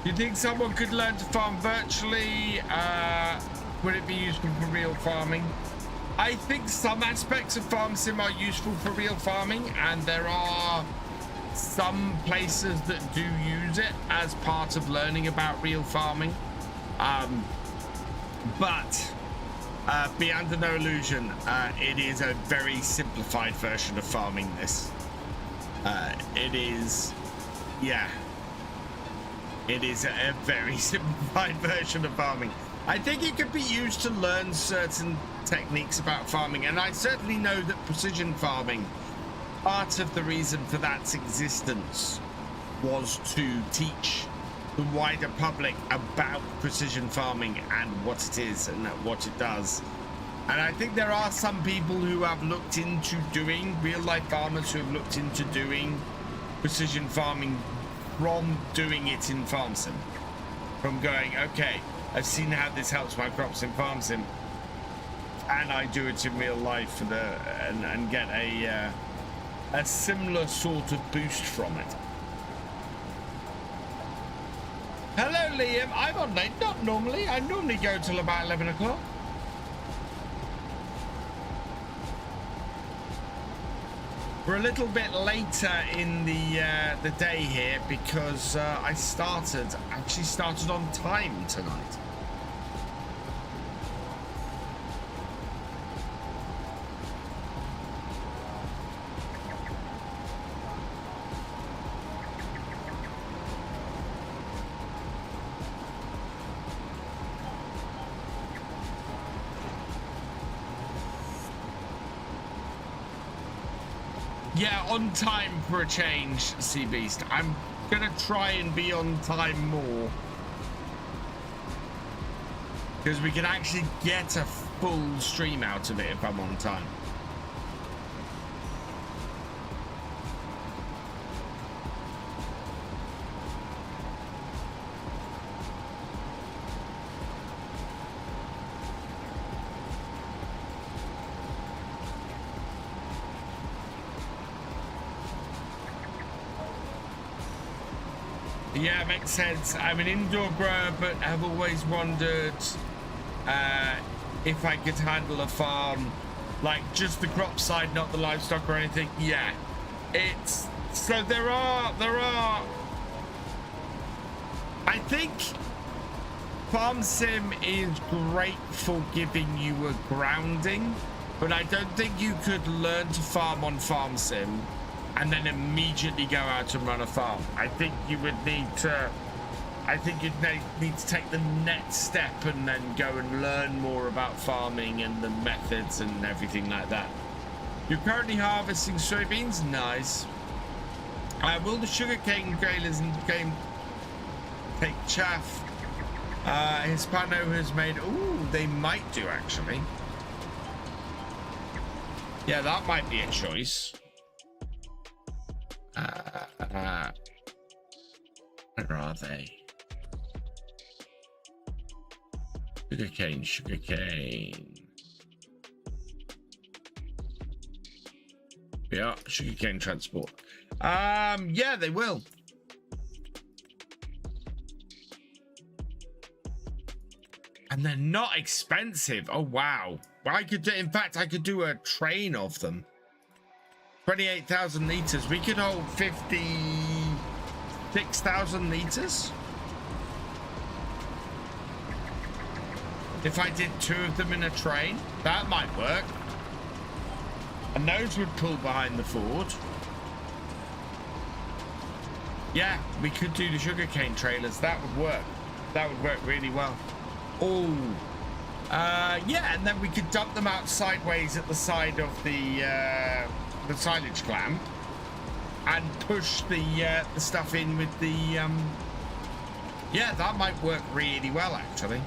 Do you think someone could learn to farm virtually? Would it be useful for real farming? I think some aspects of farm sim are useful for real farming, and there are some places that do use it as part of learning about real farming. But be under no illusion, it is a very simplified version of farming this. It is, yeah. It is a very simplified version of farming. I think it could be used to learn certain techniques about farming, and I certainly know that precision farming, part of the reason for that's existence was to teach the wider public about precision farming and what it is and what it does. And I think there are some people who have looked into doing, real life farmers who have looked into doing precision farming from doing it in farm sim, from going, okay, I've seen how this helps my crops in farm sim, and I do it in real life for the and get a similar sort of boost from it. Hello, Liam. I'm on late. Not normally. I normally go till about 11 o'clock. We're a little bit later in the day here because I actually started on time tonight. Yeah, on time for a change, Sea Beast. I'm gonna try and be on time more, because we can actually get a full stream out of it if I'm on time. Yeah, makes sense. I'm an indoor grower, but have always wondered if I could handle a farm, like just the crop side, not the livestock or anything. Yeah, it's so there are. I think farm sim is great for giving you a grounding, but I don't think you could learn to farm on farm sim and then immediately go out and run a farm. I think you would need to, you'd need to take the next step and then go and learn more about farming and the methods and everything like that. You're currently harvesting soybeans? Nice. Will the sugarcane grailers in the game take chaff? Hispano has made, ooh, they might do actually. Yeah, that might be a choice. Where are they? Sugarcane. Yeah, sugarcane transport. Yeah, they will. And they're not expensive. Oh, wow. I could do, in fact, I could do a train of them. 28,000 liters. We could hold 56,000 liters. If I did 2 of them in a train, that might work. And those would pull behind the Ford. Yeah, we could do the sugarcane trailers. That would work. That would work really well. Oh, yeah, and then we could dump them out sideways at the side of the silage clam, and push the stuff in with the yeah, that might work really well actually.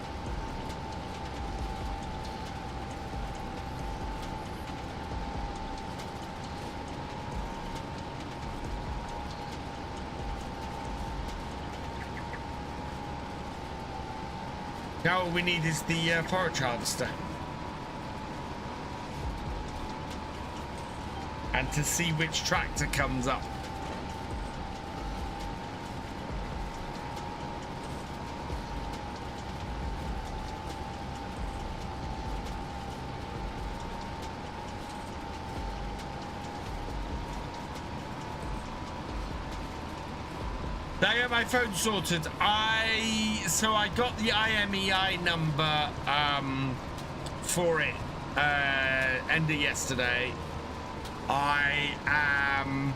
Now all we need is the forage harvester. And to see which tractor comes up. Now I got my phone sorted. So I got the IMEI number for it end of yesterday. And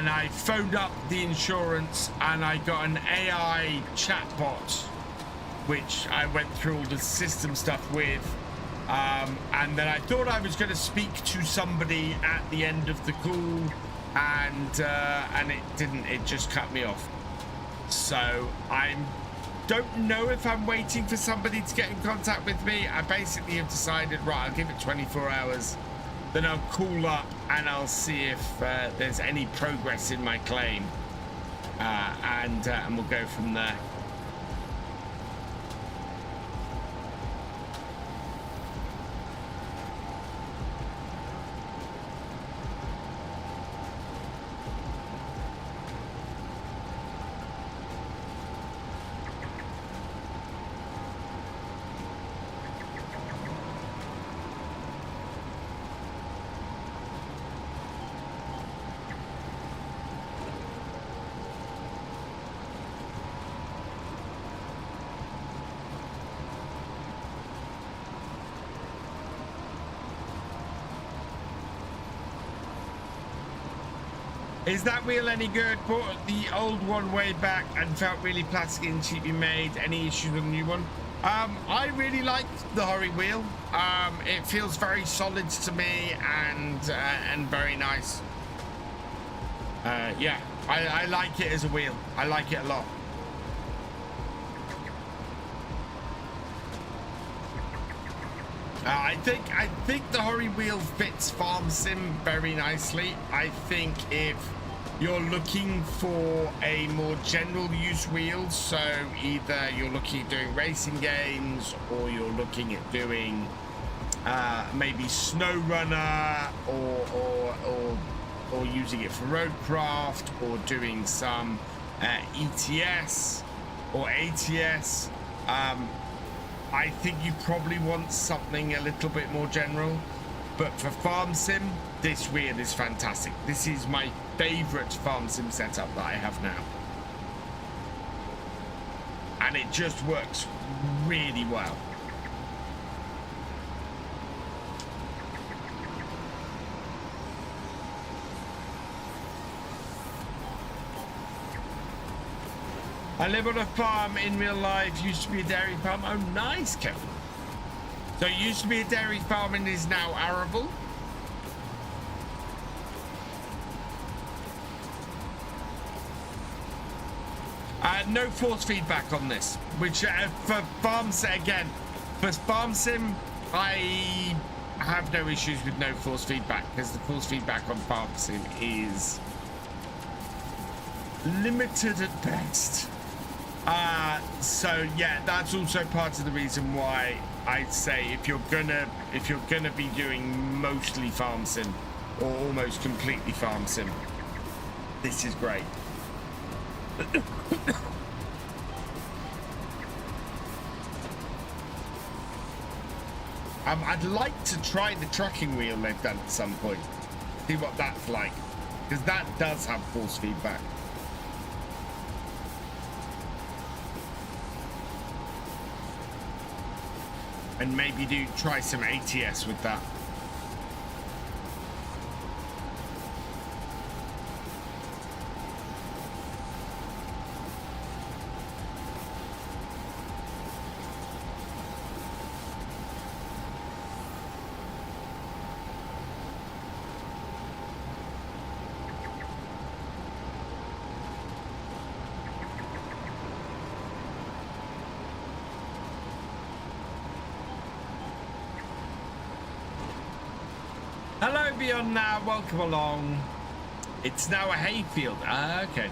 I phoned up the insurance and I got an AI chatbot, which I went through all the system stuff with. And then I thought I was going to speak to somebody at the end of the call, and it didn't. It just cut me off. So I don't know if I'm waiting for somebody to get in contact with me. I basically have decided, right, I'll give it 24 hours. Then I'll call up and I'll see if there's any progress in my claim, and we'll go from there. Is that wheel any good? Bought the old one way back and felt really plastic and cheaply made. Any issues with the new one? I really like the Hori wheel. It feels very solid to me and very nice. Yeah, I like it as a wheel. I like it a lot. I think the Hori wheel fits Farm Sim very nicely. I think if you're looking for a more general use wheel, so either you're looking at doing racing games or you're looking at doing maybe snow runner or using it for roadcraft or doing some ETS or ATS, I think you probably want something a little bit more general. But for Farm Sim, this wheel is fantastic. This is my favorite Farm Sim setup that I have now. And it just works really well. I live on a farm in real life. Used to be a dairy farm. Oh, nice, Kevin. So it used to be a dairy farm and is now arable. No force feedback on this, which for Farm Sim, again, for Farm Sim, I have no issues with no force feedback because the force feedback on Farm Sim is limited at best. So yeah, that's also part of the reason why I'd say if you're gonna be doing mostly farm sim or almost completely farm sim, this is great. I'd like to try the trucking wheel they've done at some point, see what that's like, because that does have force feedback. And maybe try some ATS with that. Hello, Beyond Now. Welcome along. It's now a hayfield. Ah, okay.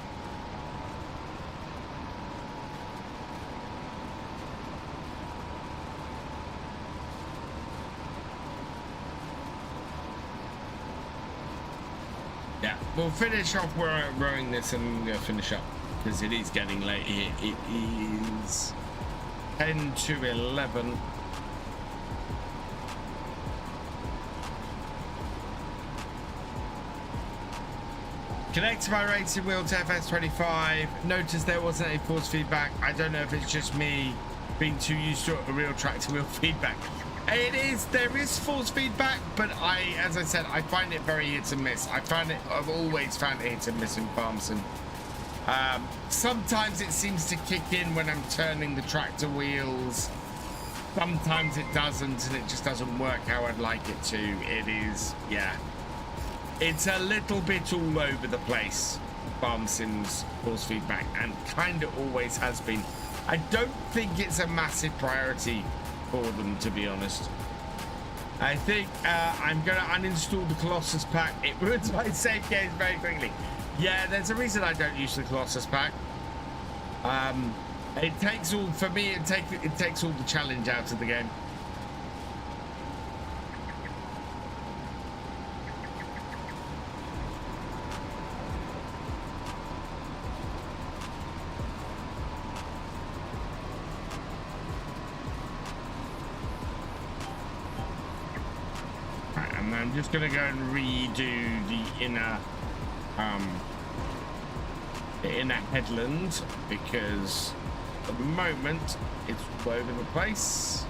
Yeah, we'll finish off rowing this and finish up because it is getting late here. It is 10 to 11. Connected my racing wheel to FS25. Noticed there wasn't any force feedback. I don't know if it's just me being too used to a real tractor wheel feedback. It is, there is force feedback, but as I said, I find it very hit and miss. I've always found it hit and miss in farm sim. Sometimes it seems to kick in when I'm turning the tractor wheels. Sometimes it doesn't, and it just doesn't work how I'd like it to. It is, yeah. It's a little bit all over the place, farm sims force feedback, and kind of always has been. I don't think it's a massive priority for them, to be honest. I think I'm going to uninstall the Colossus pack. It ruins my save games very quickly. Yeah, there's a reason I don't use the Colossus pack. It takes all, for me, it takes all the challenge out of the game. I'm just gonna go and redo the inner headland because at the moment it's all over the place.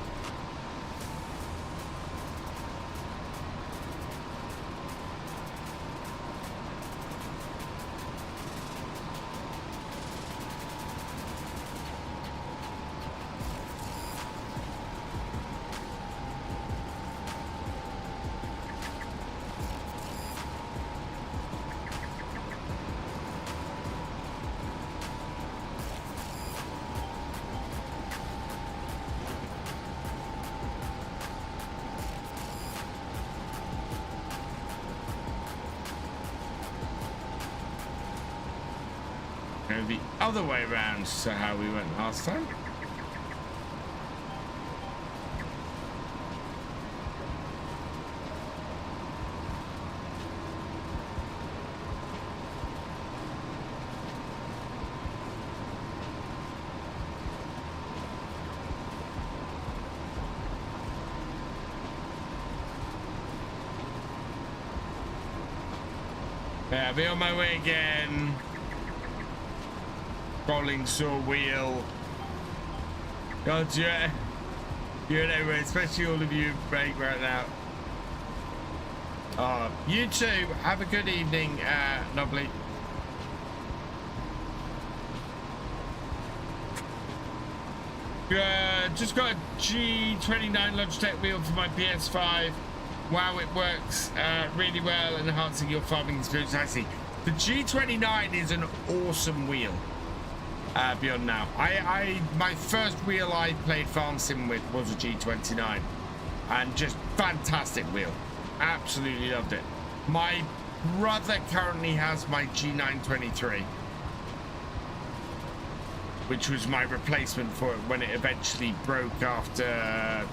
The other way around to how we went last time. Yeah, I'll be on my way again. Rolling saw wheel. God, yeah. You're everywhere, especially all of you break right now. You too. Have a good evening, Nobly. Just got a G29 Logitech wheel for my PS5. Wow, it works really well, enhancing your farming experience. I see. The G29 is an awesome wheel. Beyond Now, my first wheel I played farm sim with was a G29, and just fantastic wheel. Absolutely loved it. My brother currently has my G923. which was my replacement for it when it eventually broke after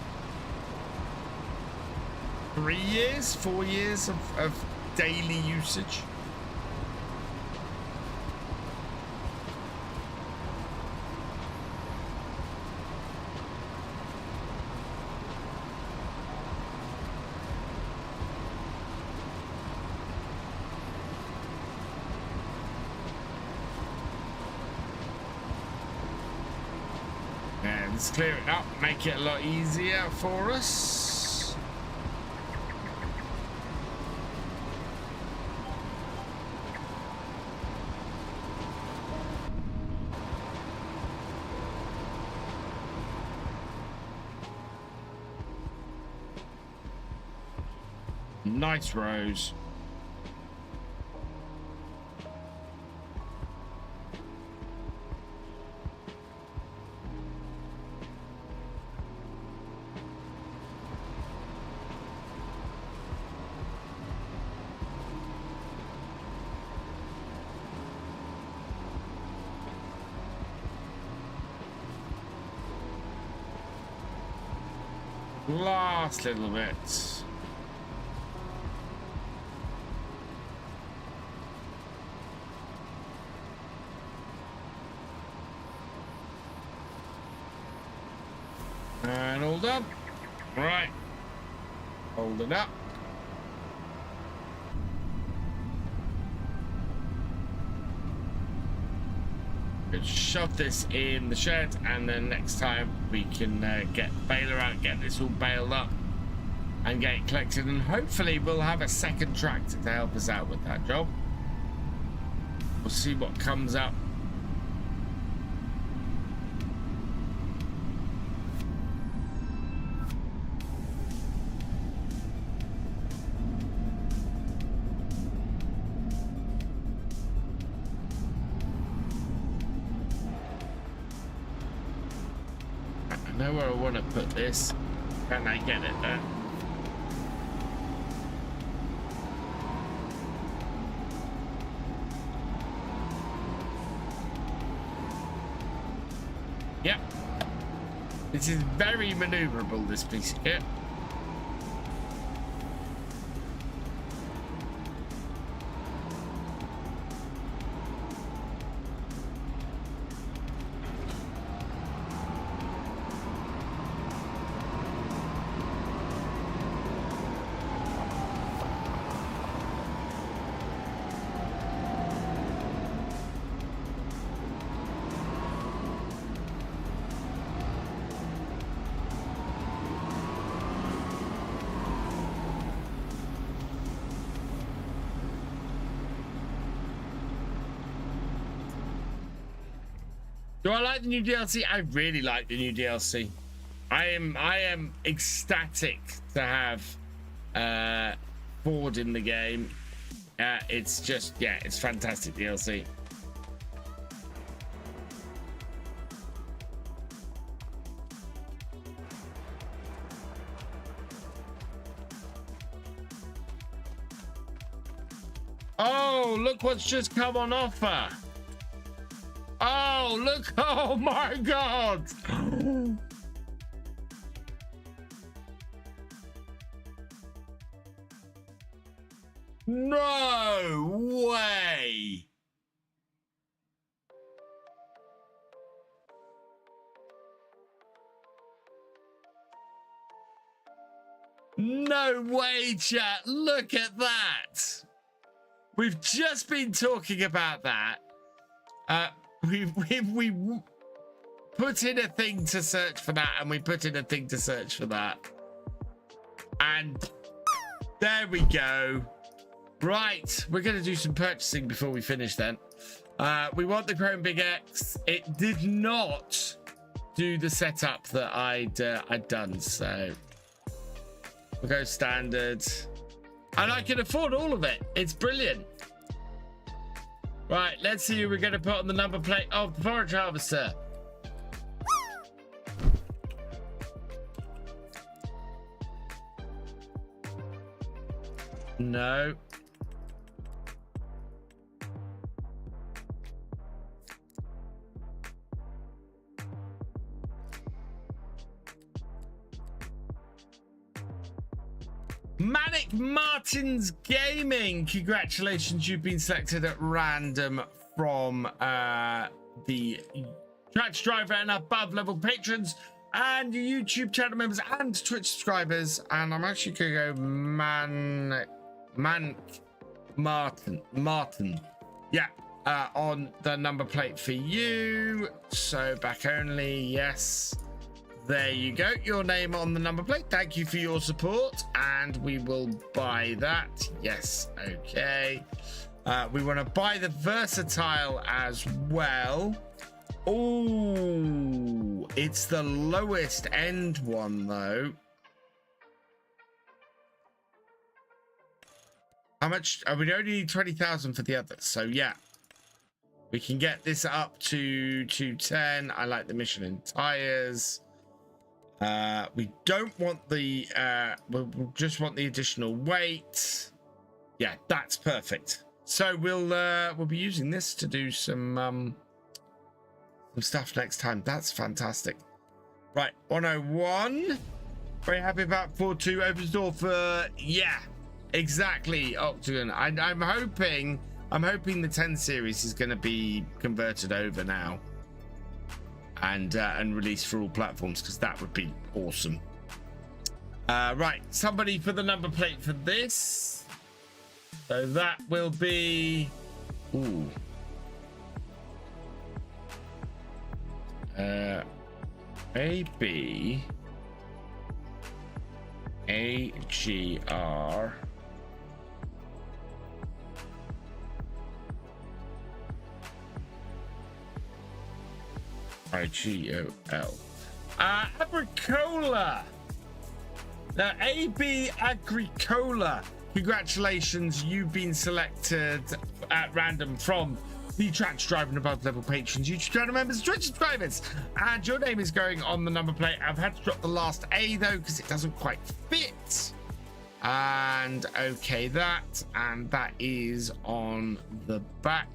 4 years of daily usage. Let's clear it up, make it a lot easier for us. Nice rows. Last little bit. And all done. Right. Hold it up. Shove this in the shed, and then next time we can get the baler out, get this all baled up and get it collected, and hopefully we'll have a second tractor to help us out with that job. We'll see what comes up. I know where I want to put this. Can I get it there? Yep. This is very maneuverable, this piece of kit. Do I like the new DLC? I really like the new DLC. I am ecstatic to have Ford in the game. It's just, yeah, it's fantastic DLC. Oh, look what's just come on offer. Oh, look. Oh, my God. No way. No way, chat. Look at that. We've just been talking about that. We put in a thing to search for that, and we put in a thing to search for that. And there we go. Right, we're going to do some purchasing before we finish then. We want the Chrome Big X. It did not do the setup that I'd done, so we'll go standard. And I can afford all of it. It's brilliant. Right, let's see who we're going to put on the number plate of the Forage Harvester. No. Manic Martins Gaming, congratulations, you've been selected at random from the Trash Driver and above level patrons and YouTube channel members and Twitch subscribers. And I'm actually gonna go Martin. Yeah, on the number plate for you. So back only, yes. There you go, your name on the number plate. Thank you for your support, and we will buy that. Yes, okay. We want to buy the versatile as well. Oh, it's the lowest end one though. How much? We only need 20,000 for the others, so yeah. We can get this up to 210. I like the Michelin tires. We don't want the we'll just want the additional weight. Yeah, that's perfect. So we'll be using this to do some stuff next time. That's fantastic. Right, 101. Very happy about 4-2 opens door for, yeah, exactly, Octagon. I'm hoping the 10 series is going to be converted over now. And released for all platforms, because that would be awesome. Right, somebody for the number plate for this. So that will be, ooh, AB AGR IGOL. Agricola. Now, AB Agricola. Congratulations, you've been selected at random from the Trash Drive and above level patrons, YouTube channel members, Twitch subscribers, and your name is going on the number plate. I've had to drop the last A though because it doesn't quite fit. And okay, that is on the back.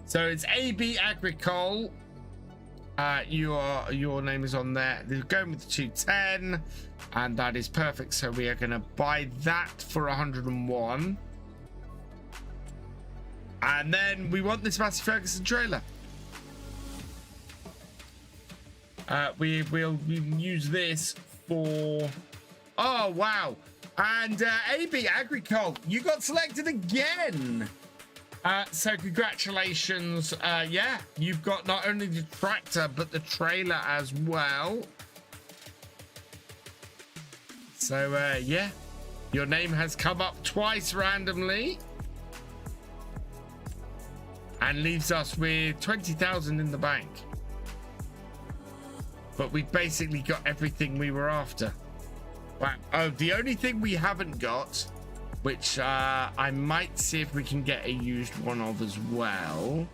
So it's AB Agricole. Your name is on there. They're going with the 210, and that is perfect. So we are going to buy that for 101, and then we want this Massey Ferguson trailer. We'll use this for, oh wow, and AB Agricole, you got selected again. So congratulations. Yeah, you've got not only the tractor but the trailer as well. So yeah, your name has come up twice randomly and leaves us with 20,000 in the bank. But we've basically got everything we were after. Wow. Oh, the only thing we haven't got, which I might see if we can get a used one of as well,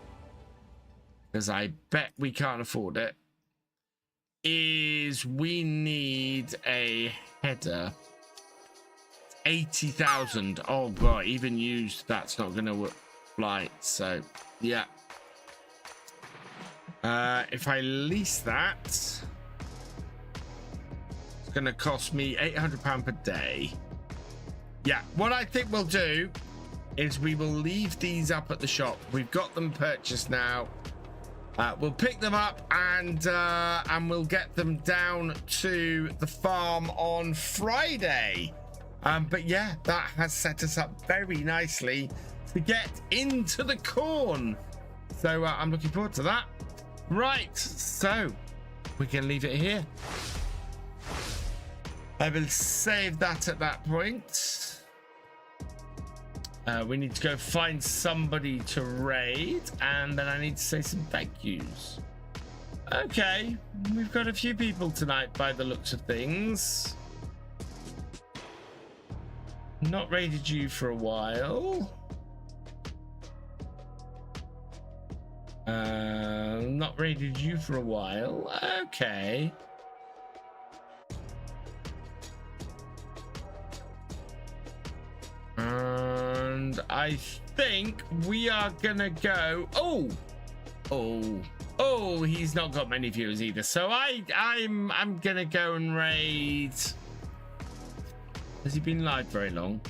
because I bet we can't afford it, is we need a header. 80,000. Oh god, even used, that's not going to fly. So yeah, if I lease that, it's going to cost me £800 per day. Yeah, what I think we'll do is we will leave these up at the shop. We've got them purchased now. We'll pick them up and we'll get them down to the farm on Friday. But yeah, that has set us up very nicely to get into the corn. So I'm looking forward to that. Right, so we can leave it here. I will save that at that point. We need to go find somebody to raid, and then I need to say some thank yous. Okay, we've got a few people tonight by the looks of things. Not raided you for a while. Not raided you for a while. Okay. And I think we are gonna go. Oh, he's not got many viewers either. So I'm gonna go and raid Has he been live very long?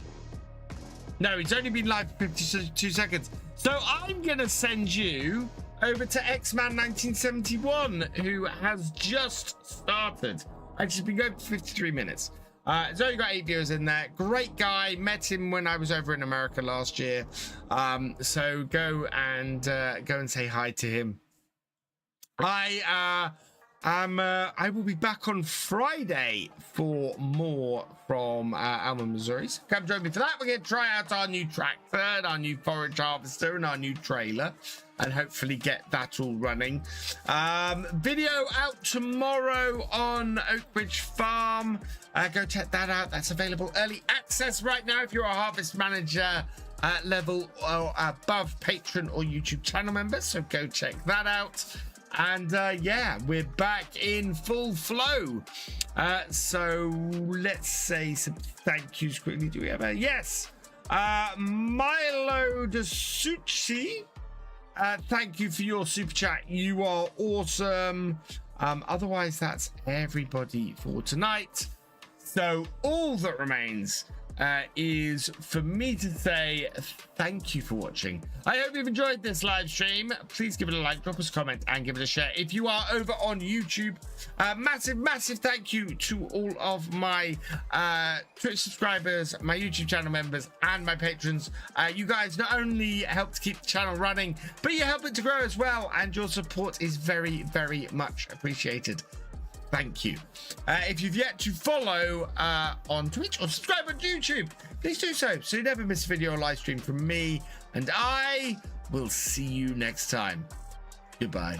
No, he's only been live for 52 seconds. So I'm going to send you over to X-Man1971, who has just started. Actually, been going for 53 minutes. He's only got 8 viewers in there. Great guy. Met him when I was over in America last year. So go and say hi to him. I will be back on Friday for more from Alma, Missouri. So come join me for that. We're going to try out our new tractor, and our new forage harvester, and our new trailer, and hopefully get that all running. Video out tomorrow on Oakridge Farm. Go check that out. That's available early access right now if you're a Harvest Manager level or above patron or YouTube channel member. So go check that out. And yeah, we're back in full flow. So let's say some thank yous quickly. Do we have a yes? Milo Dasucci, thank you for your super chat. You are awesome. Otherwise, that's everybody for tonight. So all that remains is for me to say thank you for watching. I hope you've enjoyed this live stream. Please give it a like, drop us a comment, and give it a share. If you are over on YouTube, massive thank you to all of my Twitch subscribers, my YouTube channel members, and my patrons. You guys not only help to keep the channel running, but you help it to grow as well, and your support is very, very much appreciated. Thank you. If you've yet to follow on Twitch or subscribe on YouTube, please do so you never miss a video or live stream from me, and I will see you next time. Goodbye.